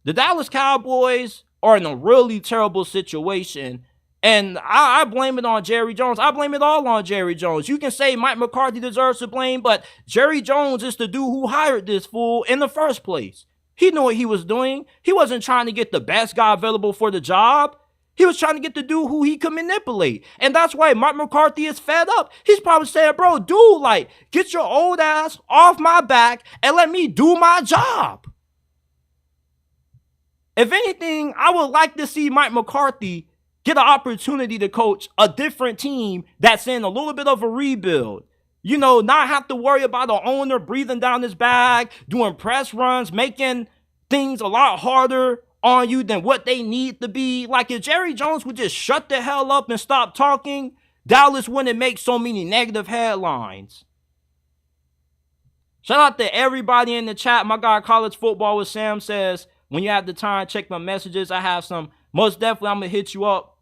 The Dallas Cowboys are in a really terrible situation. And I blame it on Jerry Jones. I blame it all on Jerry Jones. You can say Mike McCarthy deserves to blame, but Jerry Jones is the dude who hired this fool in the first place. He knew what he was doing. He wasn't trying to get the best guy available for the job. He was trying to get the dude who he could manipulate. And that's why Mike McCarthy is fed up. He's probably saying, bro, dude, like, get your old ass off my back and let me do my job. If anything, I would like to see Mike McCarthy get an opportunity to coach a different team that's in a little bit of a rebuild. You know, not have to worry about the owner breathing down his bag, doing press runs, making things a lot harder on you than what they need to be. Like, if Jerry Jones would just shut the hell up and stop talking, Dallas wouldn't make so many negative headlines. Shout out to everybody in the chat. My guy College Football with Sam says, when you have the time, check my messages. I have some. Most definitely, I'm going to hit you up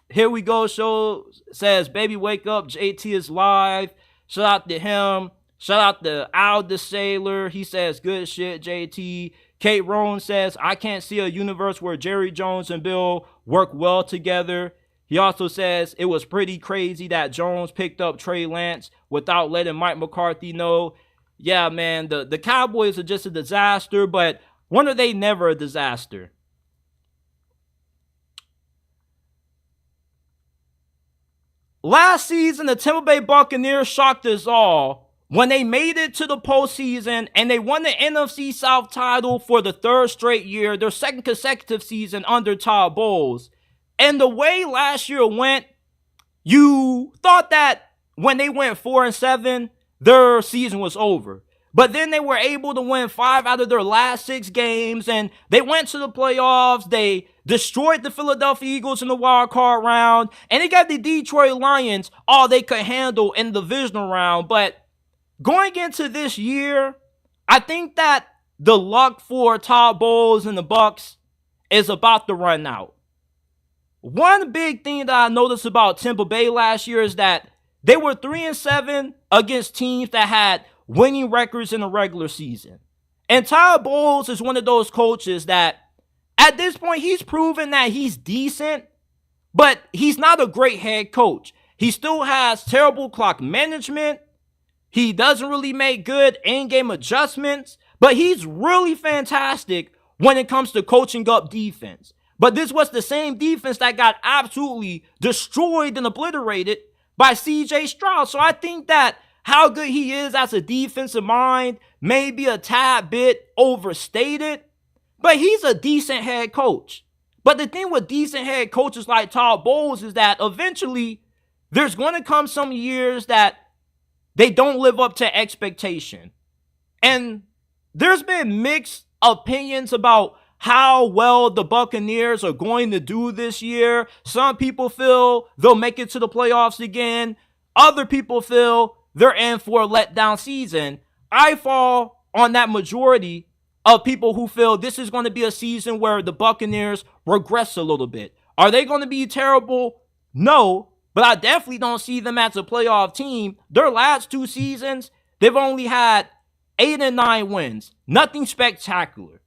Here We Go show says, baby, wake up, JT is live. Shout out to him. Shout out to Al the Sailor. He says, good shit, JT. Kate Rowan says, I can't see a universe where Jerry Jones and Bill work well together. He also says, it was pretty crazy that Jones picked up Trey Lance without letting Mike McCarthy know. Yeah, man, the Cowboys are just a disaster, but when are they never a disaster? Last season, the Tampa Bay Buccaneers shocked us all when they made it to the postseason and they won the NFC South title for the third straight year, their second consecutive season under Todd Bowles. And the way last year went, you thought that when they went 4-7, their season was over. But then they were able to win 5 out of their last 6 games, and they went to the playoffs. They destroyed the Philadelphia Eagles in the wild card round, and they got the Detroit Lions all they could handle in the divisional round. But going into this year, I think that the luck for Todd Bowles and the Bucs is about to run out. One big thing that I noticed about Tampa Bay last year is that they were 3-7 against teams that had winning records in the regular season. And Todd Bowles is one of those coaches that at this point he's proven that he's decent, but he's not a great head coach. He still has terrible clock management. He doesn't really make good in-game adjustments, but he's really fantastic when it comes to coaching up defense. But this was the same defense that got absolutely destroyed and obliterated by C.J. Stroud. So I think that how good he is as a defensive mind may be a tad bit overstated, but he's a decent head coach. But the thing with decent head coaches like Todd Bowles is that eventually there's going to come some years that they don't live up to expectation. And there's been mixed opinions about how well the Buccaneers are going to do this year. Some people feel they'll make it to the playoffs again. Other people feel they're in for a letdown season. I fall on that majority of people who feel this is going to be a season where the Buccaneers regress a little bit. Are they going to be terrible? No, but I definitely don't see them as a playoff team. Their last 2 seasons, they've only had 8 and 9 wins. Nothing spectacular.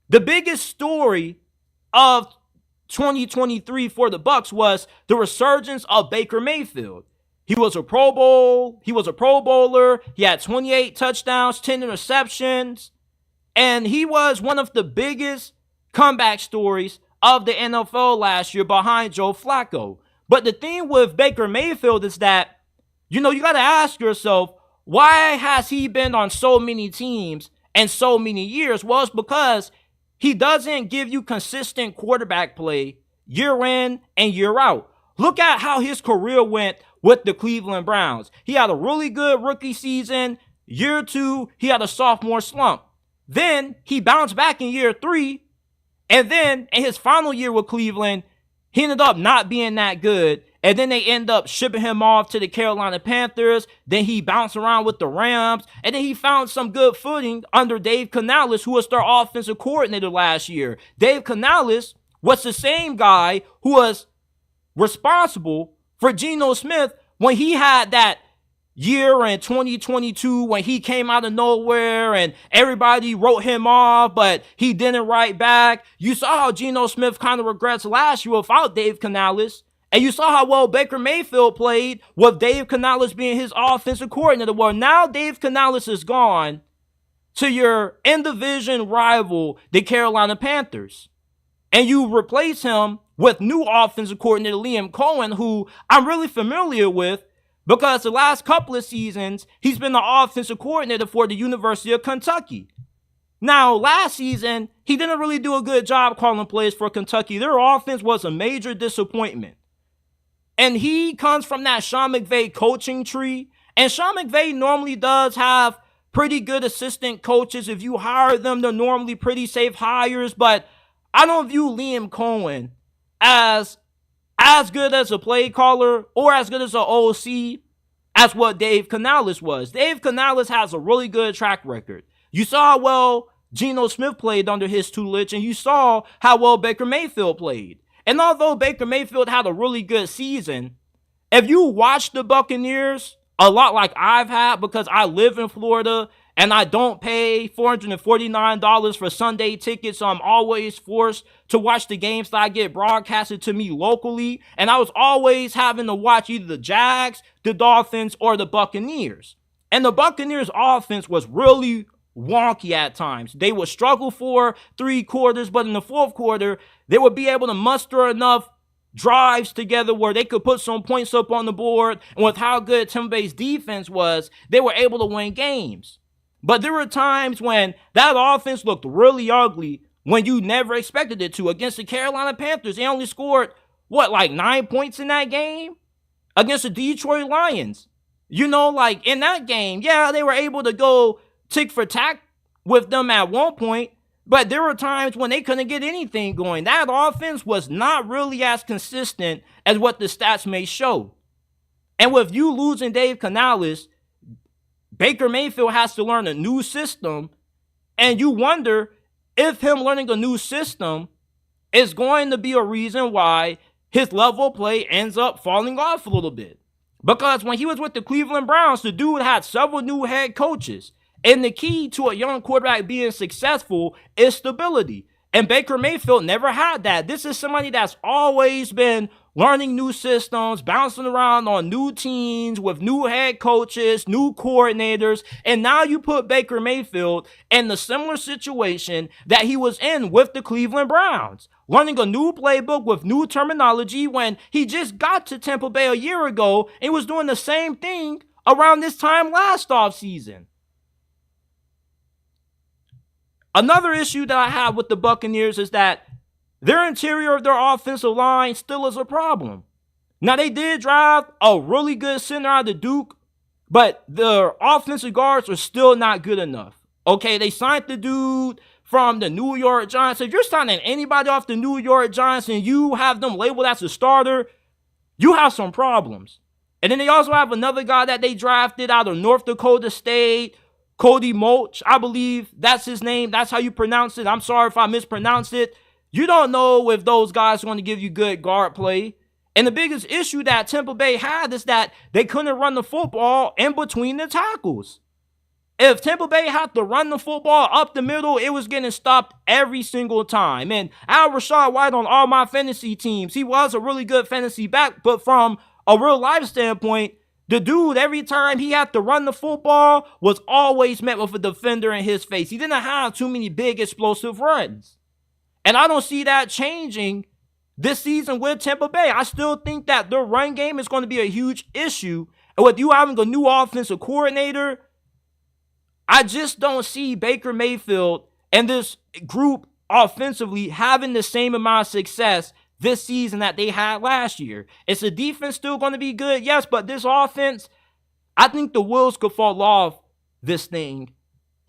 The biggest story of 2023 for the Bucs was the resurgence of Baker Mayfield. He was a Pro Bowler. He had 28 touchdowns, 10 interceptions, and he was one of the biggest comeback stories of the NFL last year behind Joe Flacco. But the thing with Baker Mayfield is that, you got to ask yourself, why has he been on so many teams and so many years? Well, it's because he doesn't give you consistent quarterback play year in and year out. Look at how his career went with the Cleveland Browns. He had a really good rookie season. Year 2, he had a sophomore slump. Then he bounced back in year 3. And then in his final year with Cleveland, he ended up not being that good. And then they end up shipping him off to the Carolina Panthers. Then he bounced around with the Rams. And then he found some good footing under Dave Canales, who was their offensive coordinator last year. Dave Canales was the same guy who was responsible for Geno Smith when he had that year in 2022 when he came out of nowhere and everybody wrote him off, but he didn't write back. You saw how Geno Smith kind of regrets last year without Dave Canales. And you saw how well Baker Mayfield played with Dave Canales being his offensive coordinator. Well, now Dave Canales is gone to your in-division rival, the Carolina Panthers. And you replace him with new offensive coordinator Liam Cohen, who I'm really familiar with because the last couple of seasons, he's been the offensive coordinator for the University of Kentucky. Now, last season, he didn't really do a good job calling plays for Kentucky. Their offense was a major disappointment. And he comes from that Sean McVay coaching tree. And Sean McVay normally does have pretty good assistant coaches. If you hire them, they're normally pretty safe hires. But I don't view Liam Cohen as good as a play caller or as good as an OC as what Dave Canales was. Dave Canales has a really good track record. You saw how well Geno Smith played under his tutelage, and you saw how well Baker Mayfield played. And although Baker Mayfield had a really good season, if you watch the Buccaneers a lot like I've had, because I live in Florida and I don't pay $449 for Sunday tickets, so I'm always forced to watch the games that I get broadcasted to me locally. And I was always having to watch either the Jags, the Dolphins, or the Buccaneers. And the Buccaneers offense was really wonky at times. They would struggle for 3 quarters, but in the fourth quarter, they would be able to muster enough drives together where they could put some points up on the board. And with how good Tampa Bay's defense was, they were able to win games. But there were times when that offense looked really ugly when you never expected it to. Against the Carolina Panthers, they only scored, 9 points in that game? Against the Detroit Lions. In that game, yeah, they were able to go tick for tack with them at one point, but there were times when they couldn't get anything going. That offense was not really as consistent as what the stats may show. And with you losing Dave Canales, Baker Mayfield has to learn a new system, and you wonder if him learning a new system is going to be a reason why his level of play ends up falling off a little bit. Because when he was with the Cleveland Browns, the dude had several new head coaches. And the key to a young quarterback being successful is stability. And Baker Mayfield never had that. This is somebody that's always been learning new systems, bouncing around on new teams with new head coaches, new coordinators. And now you put Baker Mayfield in the similar situation that he was in with the Cleveland Browns, learning a new playbook with new terminology when he just got to Tampa Bay a year ago and was doing the same thing around this time last offseason. Another issue that I have with the Buccaneers is that their interior of their offensive line still is a problem. Now, they did draft a really good center out of Duke, but their offensive guards are still not good enough. Okay, they signed the dude from the New York Giants. If you're signing anybody off the New York Giants and you have them labeled as a starter, you have some problems. And then they also have another guy that they drafted out of North Dakota State, Cody Mulch, I believe that's his name. That's how you pronounce it. I'm sorry if I mispronounced it. You don't know if those guys want to give you good guard play. And the biggest issue that Tampa Bay had is that they couldn't run the football in between the tackles. If Tampa Bay had to run the football up the middle, it was getting stopped every single time. And I have Rachaad White on all my fantasy teams. He was a really good fantasy back, but from a real life standpoint, the dude, every time he had to run the football, was always met with a defender in his face. He didn't have too many big explosive runs. And I don't see that changing this season with Tampa Bay. I still think that their run game is going to be a huge issue. And with you having a new offensive coordinator, I just don't see Baker Mayfield and this group offensively having the same amount of success this season that they had last year. Is the defense still going to be good? Yes, but this offense, I think the wheels could fall off this thing.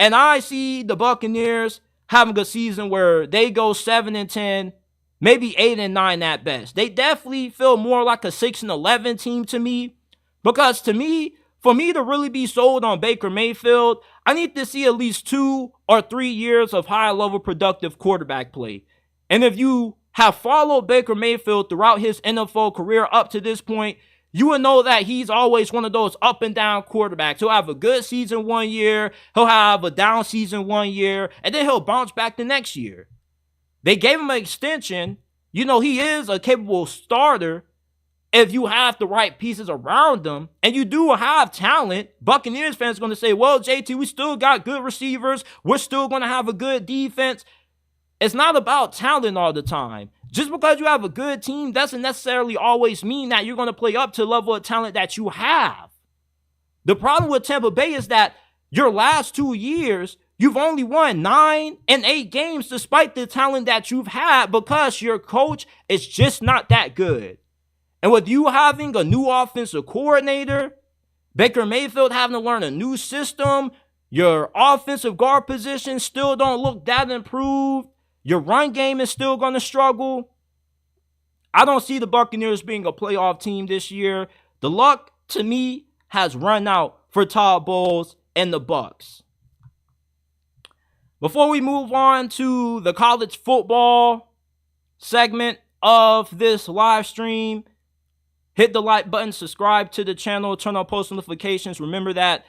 And I see the Buccaneers having a season where they go 7-10, maybe 8-9 at best. They definitely feel more like a 6-11 team to me. Because to me, for me to really be sold on Baker Mayfield, I need to see at least 2 or 3 years of high-level productive quarterback play. And if you have followed Baker Mayfield throughout his NFL career up to this point, you will know that he's always one of those up and down quarterbacks. He'll have a good season one year, he'll have a down season one year, and then he'll bounce back the next year. They gave him an extension. He is a capable starter if you have the right pieces around him, and you do have talent. Buccaneers fans are going to say, well, JT, we still got good receivers. We're still going to have a good defense. It's not about talent all the time. Just because you have a good team doesn't necessarily always mean that you're going to play up to the level of talent that you have. The problem with Tampa Bay is that your last 2 years, you've only won 9 and 8 games despite the talent that you've had because your coach is just not that good. And with you having a new offensive coordinator, Baker Mayfield having to learn a new system, your offensive guard position still don't look that improved, your run game is still going to struggle. I don't see the Buccaneers being a playoff team this year. The luck, to me, has run out for Todd Bowles and the Bucs. Before we move on to the college football segment, of this live stream, hit the like button, subscribe to the channel, turn on post notifications. Remember that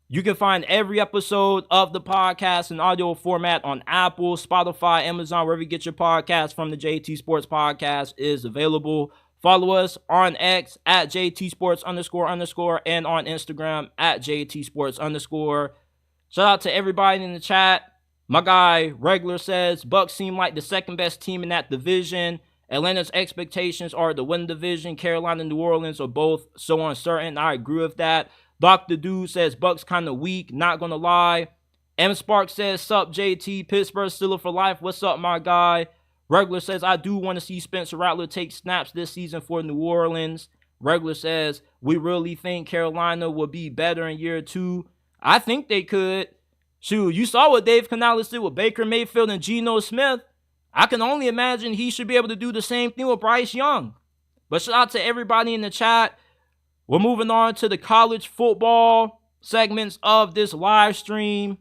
you can find every episode of the podcast in audio format on Apple, Spotify, Amazon, wherever you get your podcast from. The JT Sports Podcast is available. Follow us on X at JT Sports __ and on Instagram at JT Sports _. Shout out to everybody in the chat. My guy Regular says Bucs seem like the second best team in that division. Atlanta's expectations are to win the division. Carolina and New Orleans are both so uncertain. I agree with that. Dr. Dude says Bucs kind of weak, not gonna lie. M Spark says, sup JT, Pittsburgh Steelers for life. What's up, my guy? Regular says, I do want to see Spencer Rattler take snaps this season for New Orleans. Regular says, we really think Carolina will be better in year 2. I think they could. Shoot, you saw what Dave Canales did with Baker Mayfield and Geno Smith. I can only imagine he should be able to do the same thing with Bryce Young. But shout out to everybody in the chat. We're moving on to the college football segments of this live stream.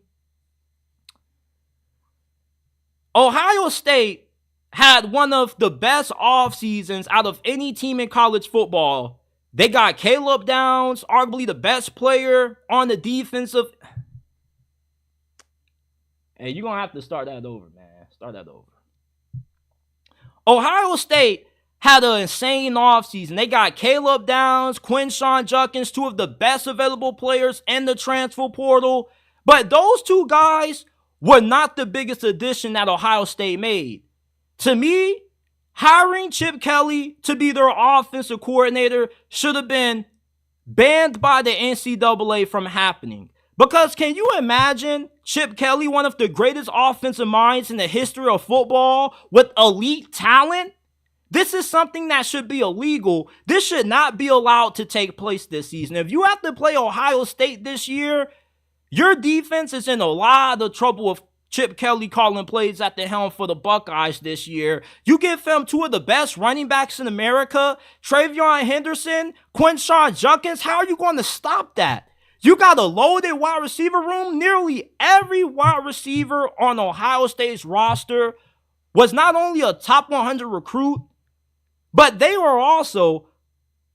Ohio State had one of the best off seasons out of any team in college football. They got Caleb Downs, arguably the best player on the defensive. Hey, you're going to have to start that over, man. Start that over. Ohio State had an insane offseason. They got Caleb Downs, Quinshon Judkins, 2 of the best available players in the transfer portal. But those 2 guys were not the biggest addition that Ohio State made. To me, hiring Chip Kelly to be their offensive coordinator should have been banned by the NCAA from happening. Because can you imagine Chip Kelly, one of the greatest offensive minds in the history of football, with elite talent? This is something that should be illegal. This should not be allowed to take place this season. If you have to play Ohio State this year, your defense is in a lot of trouble with Chip Kelly calling plays at the helm for the Buckeyes this year. You give them 2 of the best running backs in America, Travion Henderson, Quinshon Judkins. How are you going to stop that? You got a loaded wide receiver room. Nearly every wide receiver on Ohio State's roster was not only a top 100 recruit, but they were also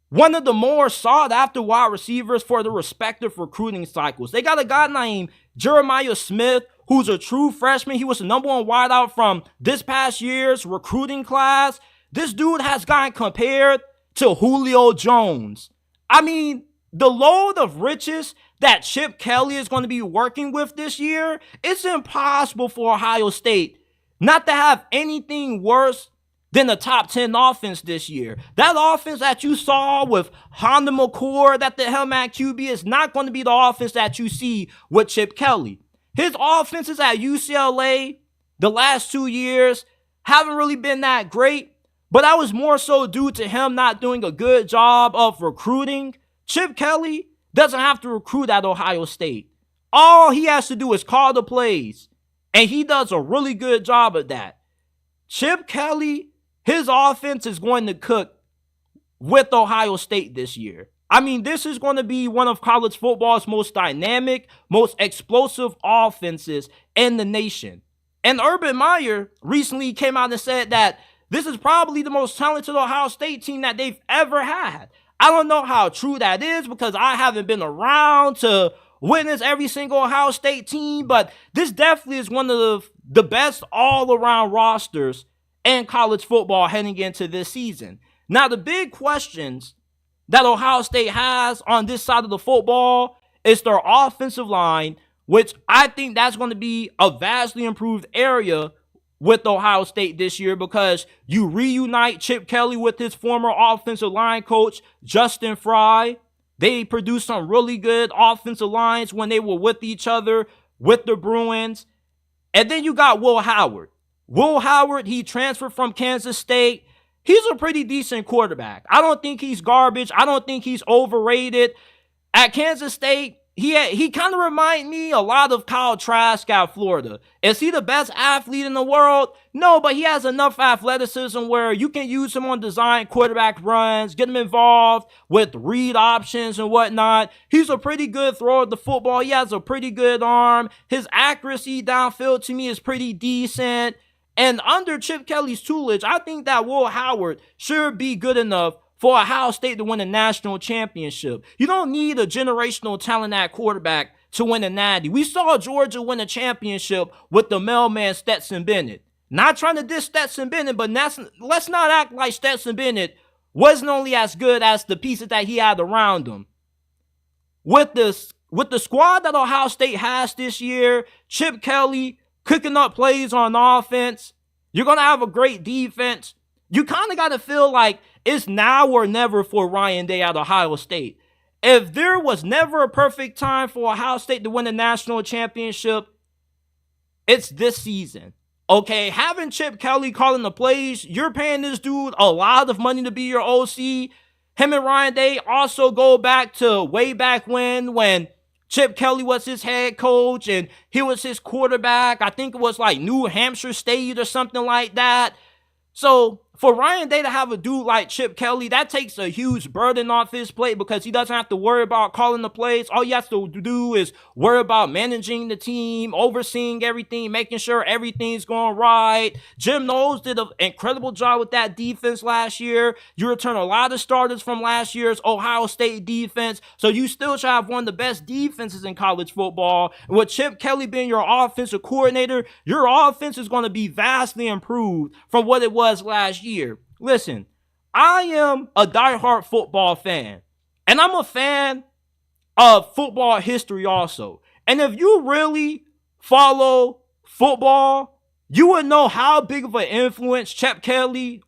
one of the more sought-after wide receivers for the respective recruiting cycles. They got a guy named Jeremiah Smith, who's a true freshman. He was the number 1 wideout from this past year's recruiting class. This dude has gotten compared to Julio Jones. I mean, the load of riches that Chip Kelly is going to be working with this year, it's impossible for Ohio State not to have anything worse than the top 10 offense this year. That offense that you saw with Honda McCord at the helm at QB is not going to be the offense that you see with Chip Kelly. His offenses at UCLA the last 2 years haven't really been that great, but that was more so due to him not doing a good job of recruiting. Chip Kelly doesn't have to recruit at Ohio State. All he has to do is call the plays, and he does a really good job of that. Chip Kelly, his offense is going to cook with Ohio State this year. I mean, this is going to be one of college football's most dynamic, most explosive offenses in the nation. And Urban Meyer recently came out and said that this is probably the most talented Ohio State team that they've ever had. I don't know how true that is because I haven't been around to witness every single Ohio State team, but this definitely is one of the best all-around rosters in college football heading into this season. Now, the big questions that Ohio State has on this side of the football is their offensive line, which I think that's going to be a vastly improved area with Ohio State this year because you reunite Chip Kelly with his former offensive line coach, Justin Fry. They produced some really good offensive lines when they were with each other, with the Bruins. And then you got Will Howard. Will Howard, he transferred from Kansas State. He's a pretty decent quarterback. I don't think he's garbage. I don't think he's overrated. At Kansas State, he kind of reminds me a lot of Kyle Trask at Florida. Is he the best athlete in the world? No, but he has enough athleticism where you can use him on design quarterback runs, get him involved with read options and whatnot. He's a pretty good thrower of the football. He has a pretty good arm. His accuracy downfield to me is pretty decent. And under Chip Kelly's tutelage, I think that Will Howard should be good enough for Ohio State to win a national championship. You don't need a generational talent at quarterback to win a natty. We saw Georgia win a championship with the mailman Stetson Bennett. Not trying to diss Stetson Bennett, but let's not act like Stetson Bennett wasn't only as good as the pieces that he had around him. With the squad that Ohio State has this year, Chip Kelly cooking up plays on offense, you're going to have a great defense. You kind of got to feel like it's now or never for Ryan Day at Ohio State. If there was never a perfect time for Ohio State to win a national championship, it's this season. Okay, having Chip Kelly calling the plays, you're paying this dude a lot of money to be your OC. Him and Ryan Day also go back to way back when Chip Kelly was his head coach and he was his quarterback. I think it was like New Hampshire State or something like that. So for Ryan Day to have a dude like Chip Kelly, that takes a huge burden off his plate because he doesn't have to worry about calling the plays. All he has to do is worry about managing the team, overseeing everything, making sure everything's going right. Jim Knowles did an incredible job with that defense last year. You return a lot of starters from last year's Ohio State defense, so you still should have one of the best defenses in college football. And with Chip Kelly being your offensive coordinator, your offense is going to be vastly improved from what it was last year. Listen, I am a diehard football fan, and I'm a fan of football history also. And if you really follow football, you would know how big of an influence Chip Kelly,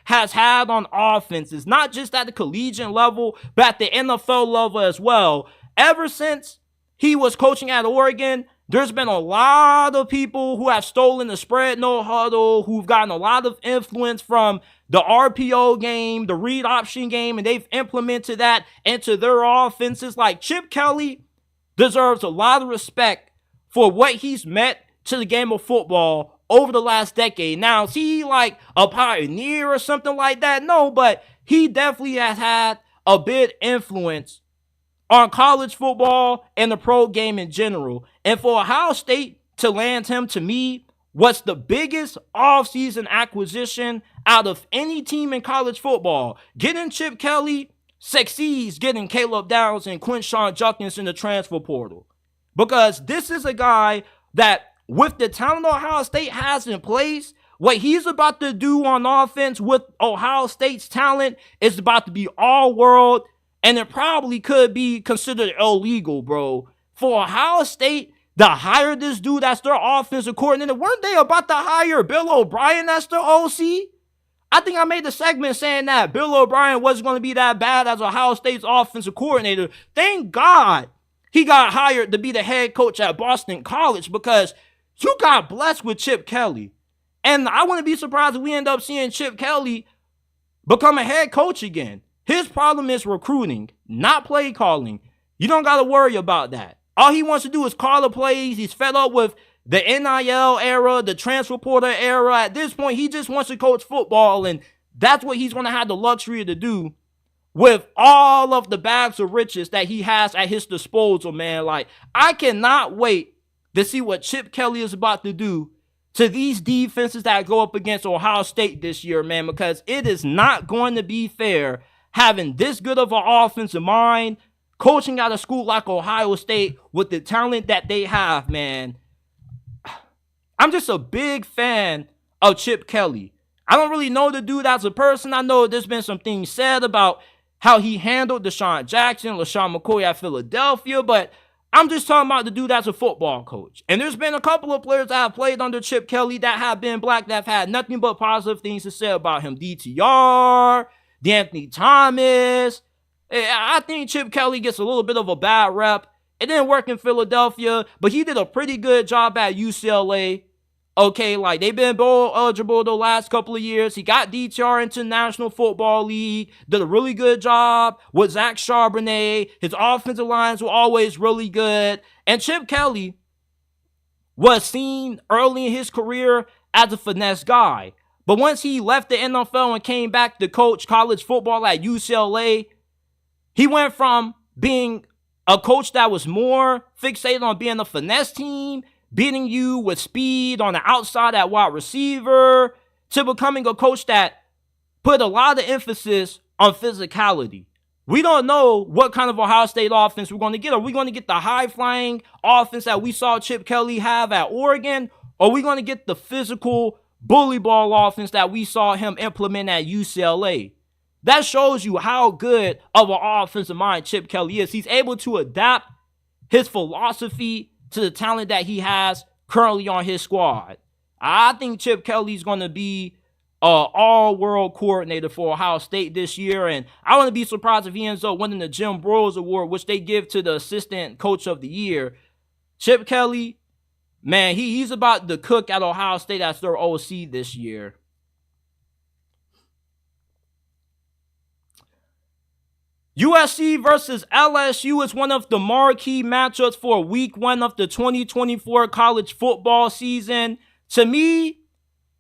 has had on offenses, not just at the collegiate level, but at the NFL level as well. Ever since he was coaching at Oregon, there's been a lot of people who have stolen the spread no huddle, who've gotten a lot of influence from the RPO game, the read option game, and they've implemented that into their offenses. Like, Chip Kelly deserves a lot of respect for what he's meant to the game of football over the last decade. Now, is he like a pioneer or something like that? No, but he definitely has had a big influence on college football and the pro game in general. And for Ohio State to land him, to me, was the biggest offseason acquisition out of any team in college football. Getting Chip Kelly succeeds getting Caleb Downs and Quinshon Judkins in the transfer portal. Because this is a guy that, with the talent Ohio State has in place, what he's about to do on offense with Ohio State's talent is about to be all world. And it probably could be considered illegal, bro. For Ohio State to hire this dude as their offensive coordinator, weren't they about to hire Bill O'Brien as their OC? I think I made a segment saying that Bill O'Brien wasn't going to be that bad as Ohio State's offensive coordinator. Thank God he got hired to be the head coach at Boston College, because you got blessed with Chip Kelly. And I wouldn't be surprised if we end up seeing Chip Kelly become a head coach again. His problem is recruiting, not play calling. You don't got to worry about that. All he wants to do is call the plays. He's fed up with the NIL era, the transfer portal era. At this point, he just wants to coach football, and that's what he's going to have the luxury to do with all of the bags of riches that he has at his disposal, man. Like, I cannot wait to see what Chip Kelly is about to do to these defenses that go up against Ohio State this year, man, because it is not going to be fair having this good of an offensive mind, coaching at a school like Ohio State with the talent that they have, man. I'm just a big fan of Chip Kelly. I don't really know the dude as a person. I know there's been some things said about how he handled Deshaun Jackson, LaShawn McCoy at Philadelphia, but I'm just talking about the dude as a football coach. And there's been a couple of players that have played under Chip Kelly that have been black, that have had nothing but positive things to say about him. DTR, D'Anthony Thomas. I think Chip Kelly gets a little bit of a bad rep. It didn't work in Philadelphia, but he did a pretty good job at UCLA. Okay, like, they've been bowl eligible the last couple of years. He got DTR into the National Football League, did a really good job with Zach Charbonnet. His offensive lines were always really good. And Chip Kelly was seen early in his career as a finesse guy. But once he left the NFL and came back to coach college football at UCLA, he went from being a coach that was more fixated on being a finesse team, beating you with speed on the outside at wide receiver, to becoming a coach that put a lot of emphasis on physicality. We don't know what kind of Ohio State offense we're going to get. Are we going to get the high-flying offense that we saw Chip Kelly have at Oregon? Or are we going to get the physical bully ball offense that we saw him implement at UCLA? That shows you how good of an offensive mind Chip Kelly is. He's able to adapt his philosophy to the talent that he has currently on his squad. I think Chip Kelly's going to be all-world coordinator for Ohio State this year, and I wouldn't be surprised if he ends up winning the Jim Broyles Award, which they give to the assistant coach of the year. Chip Kelly, man, he's about to cook at Ohio State as their OC this year. USC versus LSU is one of the marquee matchups for week 1 of the 2024 college football season. To me,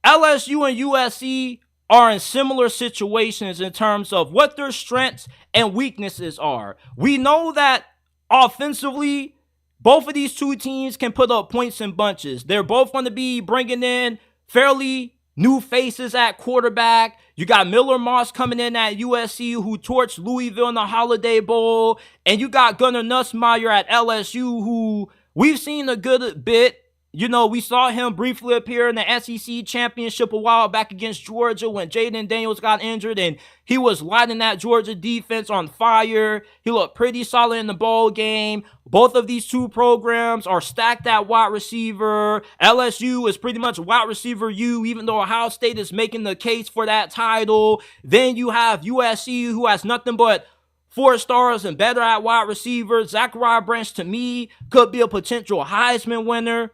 LSU and USC are in similar situations in terms of what their strengths and weaknesses are. We know that offensively, both of these two teams can put up points in bunches. They're both going to be bringing in fairly new faces at quarterback. You got Miller Moss coming in at USC, who torched Louisville in the Holiday Bowl. And you got Gunnar Nussmeier at LSU, who we've seen a good bit. You know, we saw him briefly appear in the SEC championship a while back against Georgia when Jaden Daniels got injured, and he was lighting that Georgia defense on fire. He looked pretty solid in the bowl game. Both of these two programs are stacked at wide receiver. LSU is pretty much wide receiver U, even though Ohio State is making the case for that title. Then you have USC, who has nothing but 4 stars and better at wide receiver. Zachariah Branch, to me, could be a potential Heisman winner.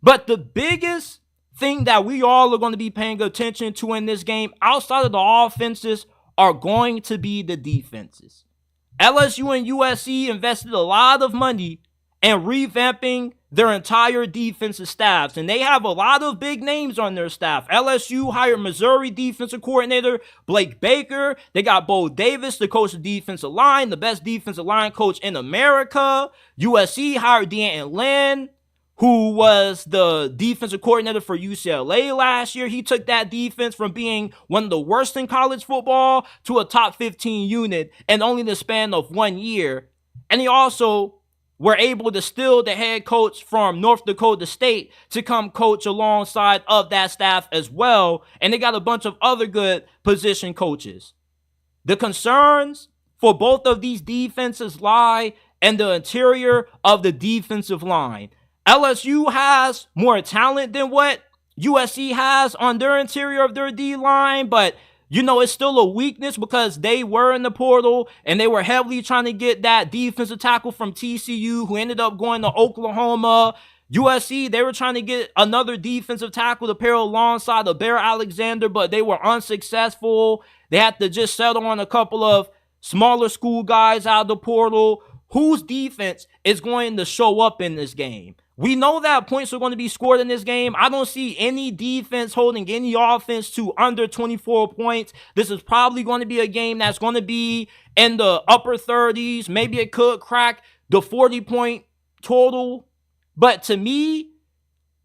But the biggest thing that we all are going to be paying attention to in this game, outside of the offenses, are going to be the defenses. LSU and USC invested a lot of money in revamping their entire defensive staffs, and they have a lot of big names on their staff. LSU hired Missouri defensive coordinator Blake Baker. They got Bo Davis to coach the defensive line, the best defensive line coach in America. USC hired D'Anton Lynn, who was the defensive coordinator for UCLA last year. He took that defense from being one of the worst in college football to a top 15 unit in only the span of 1 year. And he also were able to steal the head coach from North Dakota State to come coach alongside of that staff as well. And they got a bunch of other good position coaches. The concerns for both of these defenses lie in the interior of the defensive line. LSU has more talent than what USC has on their interior of their D-line, but, you know, it's still a weakness because they were in the portal and they were heavily trying to get that defensive tackle from TCU who ended up going to Oklahoma. USC, they were trying to get another defensive tackle to pair alongside of Bear Alexander, but they were unsuccessful. They had to just settle on a couple of smaller school guys out of the portal. Whose defense is going to show up in this game? We know that points are going to be scored in this game. I don't see any defense holding any offense to under 24 points. This is probably going to be a game that's going to be in the upper 30s. Maybe it could crack the 40-point total. But to me,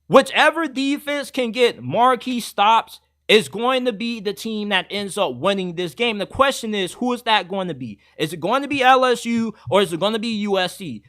whichever defense can get marquee stops is going to be the team that ends up winning this game. The question is, who is that going to be? Is it going to be LSU or is it going to be USC?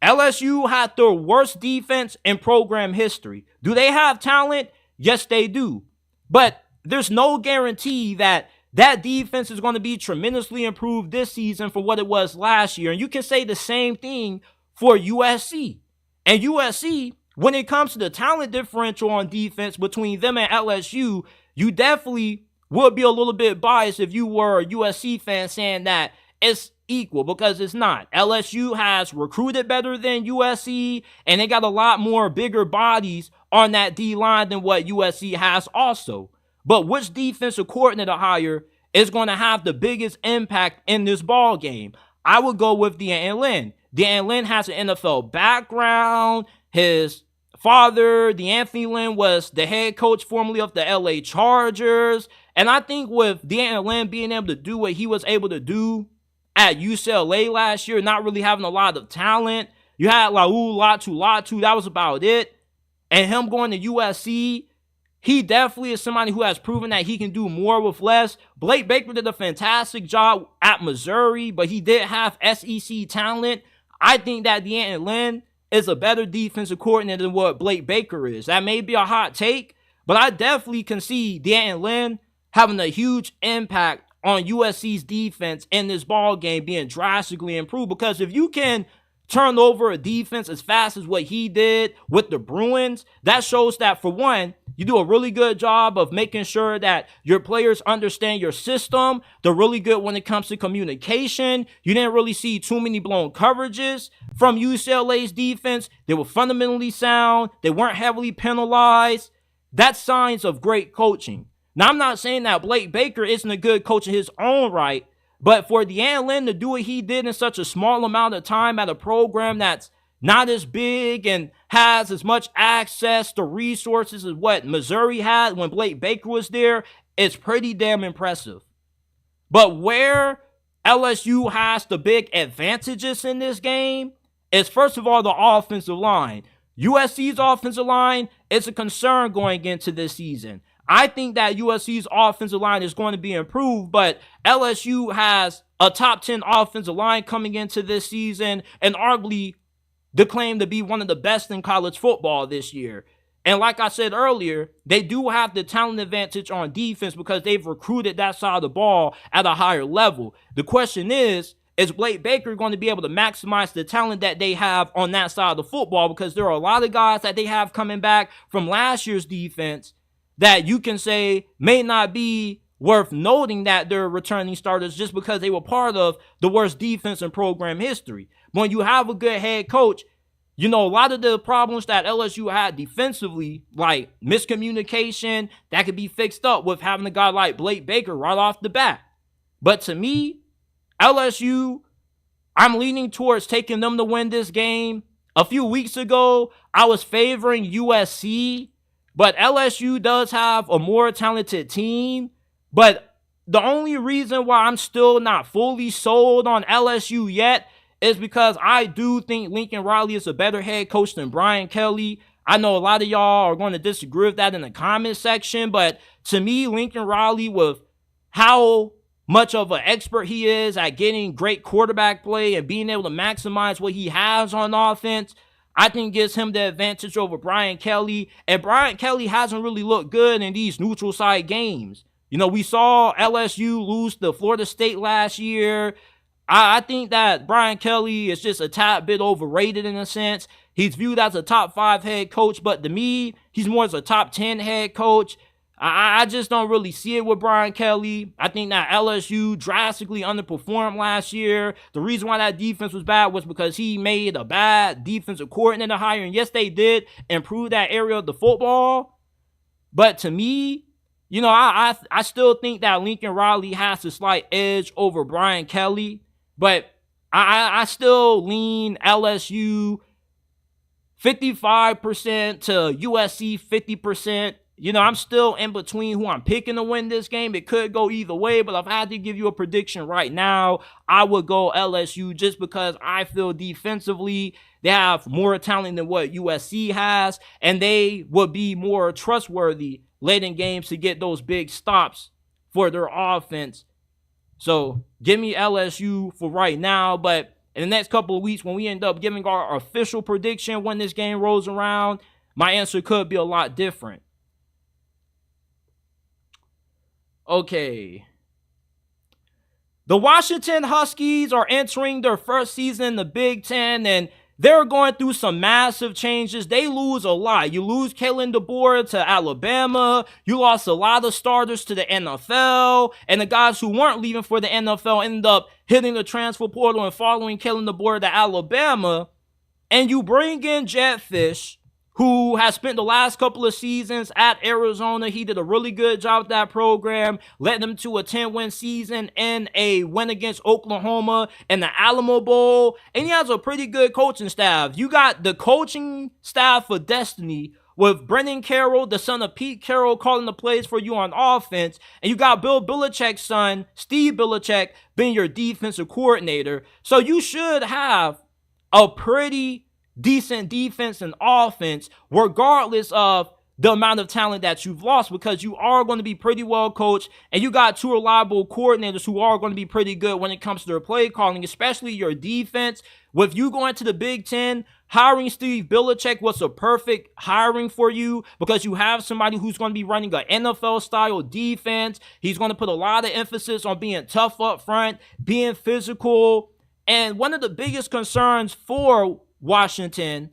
LSU had their worst defense in program history. Do they have talent? Yes, they do. But there's no guarantee that that defense is going to be tremendously improved this season for what it was last year. And you can say the same thing for USC. And USC, when it comes to the talent differential on defense between them and LSU, you definitely would be a little bit biased if you were a USC fan saying that it's equal, because it's not. LSU has recruited better than USC, and they got a lot more bigger bodies on that D-line than what USC has also. But which defensive coordinator hire is going to have the biggest impact in this ball game? I would go with D'Anton Lynn. D'Anton Lynn has an NFL background. His father, D'Anthony Lynn, was the head coach formerly of the LA Chargers. And I think with D'Anton Lynn being able to do what he was able to do at UCLA last year, not really having a lot of talent, You had Latu, that was about it. And him going to USC, he definitely is somebody who has proven that he can do more with less. Blake Baker did a fantastic job at Missouri, but he did have SEC talent. I think that D'Anton Lynn is a better defensive coordinator than what Blake Baker is. That may be a hot take, but I definitely can see D'Anton Lynn having a huge impact on USC's defense in this ball game being drastically improved. Because if you can turn over a defense as fast as what he did with the Bruins, that shows that, for one, you do a really good job of making sure that your players understand your system. They're really good when it comes to communication. You didn't really see too many blown coverages from UCLA's defense. They were fundamentally sound. They weren't heavily penalized. That's signs of great coaching. Now, I'm not saying that Blake Baker isn't a good coach in his own right, but for D'Anton Lynn to do what he did in such a small amount of time at a program that's not as big and has as much access to resources as what Missouri had when Blake Baker was there, it's pretty damn impressive. But where LSU has the big advantages in this game is, first of all, the offensive line. USC's offensive line is a concern going into this season. I think that USC's offensive line is going to be improved, but LSU has a top 10 offensive line coming into this season and arguably the claim to be one of the best in college football this year. And like I said earlier, they do have the talent advantage on defense because they've recruited that side of the ball at a higher level. The question is Blake Baker going to be able to maximize the talent that they have on that side of the football? Because there are a lot of guys that they have coming back from last year's defense that you can say may not be worth noting that they're returning starters just because they were part of the worst defense in program history. When you have a good head coach, you know, a lot of the problems that LSU had defensively, like miscommunication, that could be fixed up with having a guy like Blake Baker right off the bat. But to me, LSU, I'm leaning towards taking them to win this game. A few weeks ago, I was favoring USC, but LSU does have a more talented team. But the only reason why I'm still not fully sold on LSU yet is because I do think Lincoln Riley is a better head coach than Brian Kelly. I know a lot of y'all are going to disagree with that in the comment section, but to me, Lincoln Riley, with how much of an expert he is at getting great quarterback play and being able to maximize what he has on offense, I think gives him the advantage over Brian Kelly. And Brian Kelly hasn't really looked good in these neutral site games. You know, we saw LSU lose to Florida State last year. I think that Brian Kelly is just a tad bit overrated in a sense. He's viewed as a top 5 head coach, but to me, he's more as a top 10 head coach. I just don't really see it with Brian Kelly. I think that LSU drastically underperformed last year. The reason why that defense was bad was because he made a bad defensive coordinator hire. And yes, they did improve that area of the football. But to me, you know, I still think that Lincoln Riley has a slight edge over Brian Kelly. But I still lean LSU 55% to USC 50%. You know, I'm still in between who I'm picking to win this game. It could go either way, but if I had to give you a prediction right now, I would go LSU just because I feel defensively they have more talent than what USC has, and they would be more trustworthy late in games to get those big stops for their offense. So give me LSU for right now, but in the next couple of weeks when we end up giving our official prediction when this game rolls around, my answer could be a lot different. Okay. The Washington Huskies are entering their first season in the Big Ten, and they're going through some massive changes. They lose a lot. You lose Kalen DeBoer to Alabama. You lost a lot of starters to the NFL. And the guys who weren't leaving for the NFL ended up hitting the transfer portal and following Kalen DeBoer to Alabama. And you bring in Jedd Fisch, who has spent the last couple of seasons at Arizona. He did a really good job with that program, led them to a 10-win season and a win against Oklahoma in the Alamo Bowl. And he has a pretty good coaching staff. You got the coaching staff for destiny with Brendan Carroll, the son of Pete Carroll, calling the plays for you on offense. And you got Bill Belichick's son, Steve Belichick, being your defensive coordinator. So you should have a pretty decent defense and offense, regardless of the amount of talent that you've lost, because you are going to be pretty well coached and you got two reliable coordinators who are going to be pretty good when it comes to their play calling, especially your defense. With you going to the Big Ten, hiring Steve Belichick was a perfect hiring for you because you have somebody who's going to be running an NFL-style defense. He's going to put a lot of emphasis on being tough up front, being physical. And one of the biggest concerns for Washington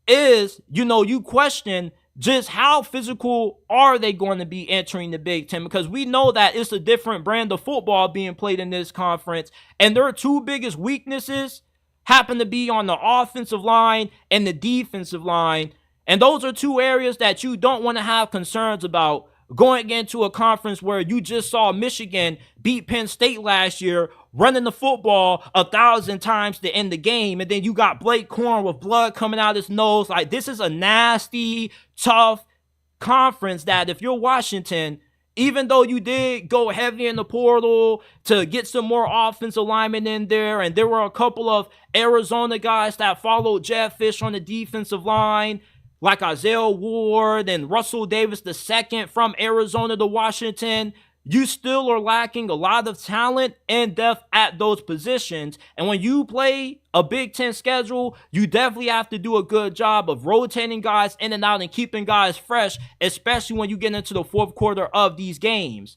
is, you question just how physical are they going to be entering the Big Ten, because we know that it's a different brand of football being played in this conference, and their two biggest weaknesses happen to be on the offensive line and the defensive line, and those are two areas that you don't want to have concerns about going into a conference where you just saw Michigan beat Penn State last year, running the football 1,000 times to end the game, and then you got Blake Corn with blood coming out his nose. Like, this is a nasty, tough conference that if you're Washington, even though you did go heavy in the portal to get some more offensive linemen in there, and there were a couple of Arizona guys that followed Jeff Fish on the defensive line, like Isaiah Ward and Russell Davis II from Arizona to Washington, you still are lacking a lot of talent and depth at those positions. And when you play a Big Ten schedule, you definitely have to do a good job of rotating guys in and out and keeping guys fresh, especially when you get into the fourth quarter of these games.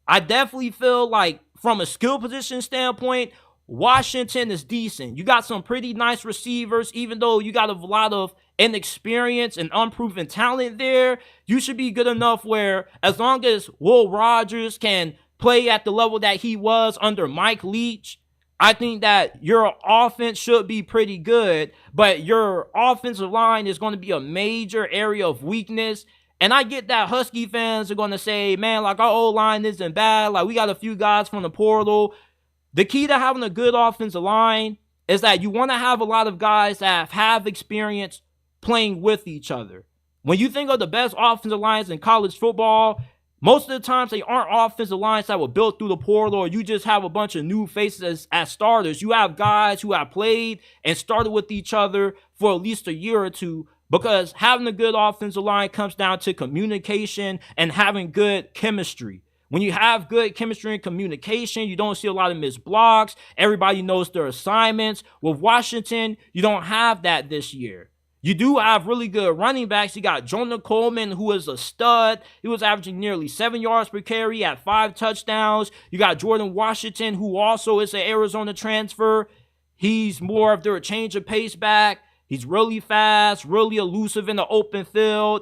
I definitely feel like from a skill position standpoint, Washington is decent. You got some pretty nice receivers, even though you got a lot of inexperience and unproven talent there. You should be good enough where, as long as Will Rogers can play at the level that he was under Mike Leach, I think that your offense should be pretty good, but your offensive line is going to be a major area of weakness. And I get that Husky fans are going to say, man, like, our O-line isn't bad. Like, we got a few guys from the portal. The key to having a good offensive line is that you want to have a lot of guys that have experience playing with each other. When you think of the best offensive lines in college football, most of the times they aren't offensive lines that were built through the portal, or you just have a bunch of new faces as starters. You have guys who have played and started with each other for at least a year or two, because having a good offensive line comes down to communication and having good chemistry. When you have good chemistry and communication, you don't see a lot of missed blocks. Everybody knows their assignments. With Washington, you don't have that this year. You do have really good running backs. You got Jonah Coleman, who is a stud. He was averaging nearly 7 yards per carry at 5 touchdowns. You got Jordan Washington, who also is an Arizona transfer. He's more of their change of pace back. He's really fast, really elusive in the open field.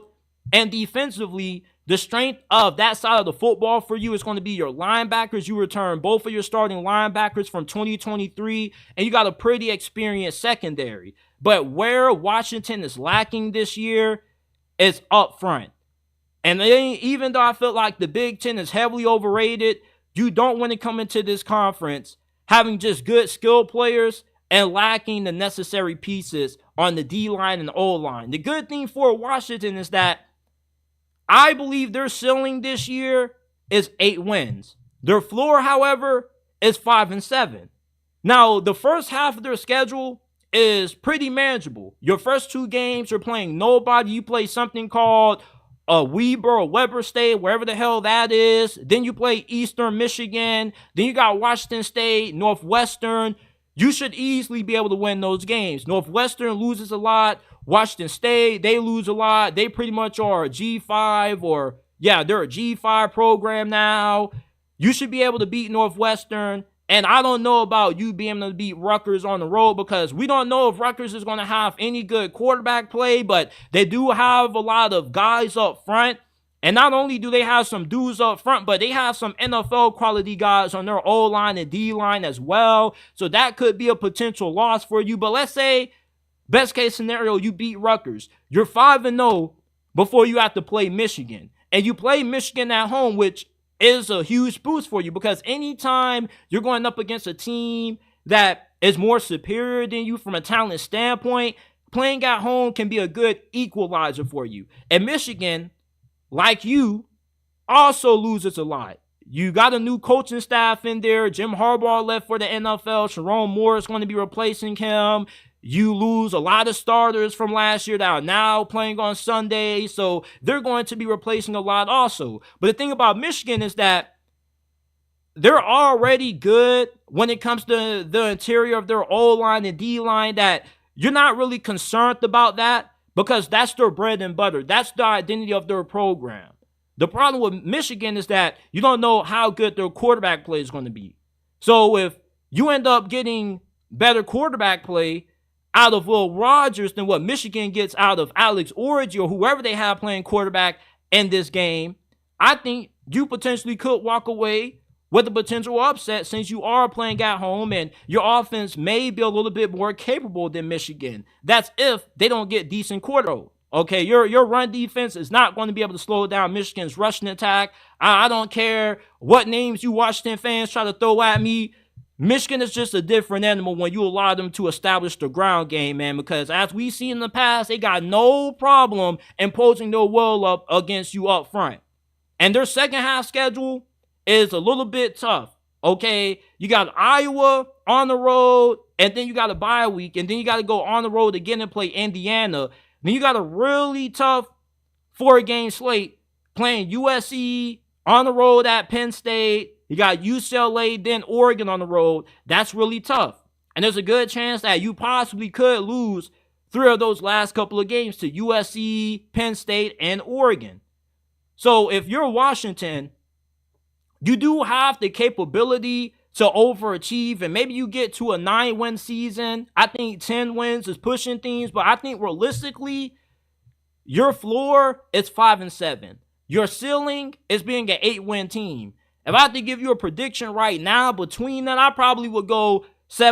And defensively, the strength of that side of the football for you is going to be your linebackers. You return both of your starting linebackers from 2023, and you got a pretty experienced secondary. But where Washington is lacking this year is up front. And even though I feel like the Big Ten is heavily overrated, you don't want to come into this conference having just good skill players and lacking the necessary pieces on the D-line and the O-line. The good thing for Washington is that I believe their ceiling this year is 8 wins. Their floor, however, is 5-7. Now, the first half of their schedule is pretty manageable. Your first 2 games, you're playing nobody. You play something called Weber or Weber State, wherever the hell that is. Then you play Eastern Michigan. Then you got Washington State, Northwestern. You should easily be able to win those games. Northwestern loses a lot. Washington State, they lose a lot. They pretty much are a G5 or, yeah, they're a G5 program now. You should be able to beat Northwestern. And I don't know about you being able to beat Rutgers on the road, because we don't know if Rutgers is going to have any good quarterback play, but they do have a lot of guys up front. And not only do they have some dudes up front, but they have some NFL quality guys on their O-line and D-line as well. So that could be a potential loss for you. But let's say, best case scenario, you beat Rutgers. You're 5-0 before you have to play Michigan. And you play Michigan at home, which is a huge boost for you, because anytime you're going up against a team that is more superior than you from a talent standpoint, playing at home can be a good equalizer for you. And Michigan, like you, also loses a lot. You got a new coaching staff in there. Jim Harbaugh left for the NFL. Sharon Moore is going to be replacing him. You lose a lot of starters from last year that are now playing on Sunday, so they're going to be replacing a lot also. But the thing about Michigan is that they're already good when it comes to the interior of their O-line and D-line, that you're not really concerned about that because that's their bread and butter. That's the identity of their program. The problem with Michigan is that you don't know how good their quarterback play is going to be. So if you end up getting better quarterback play out of Will Rogers than what Michigan gets out of Alex Orji or whoever they have playing quarterback in this game, I think you potentially could walk away with a potential upset since you are playing at home and your offense may be a little bit more capable than Michigan. That's if they don't get decent quarterback. Okay, your run defense is not going to be able to slow down Michigan's rushing attack. I don't care what names you Washington fans try to throw at me. Michigan is just a different animal when you allow them to establish the ground game, man, because as we've seen in the past, they got no problem imposing their will up against you up front. And their second half schedule is a little bit tough, okay? You got Iowa on the road, and then you got a bye week, and then you got to go on the road again and play Indiana. Then you got a really tough 4-game slate playing USC on the road at Penn State. You got UCLA, then Oregon on the road. That's really tough. And there's a good chance that you possibly could lose 3 of those last couple of games to USC, Penn State, and Oregon. So if you're Washington, you do have the capability to overachieve, and maybe you get to a 9-win season. I think 10 wins is pushing things, but I think realistically, your floor is 5-7. Your ceiling is being an 8-win team. If I had to give you a prediction right now between that, I probably would go 7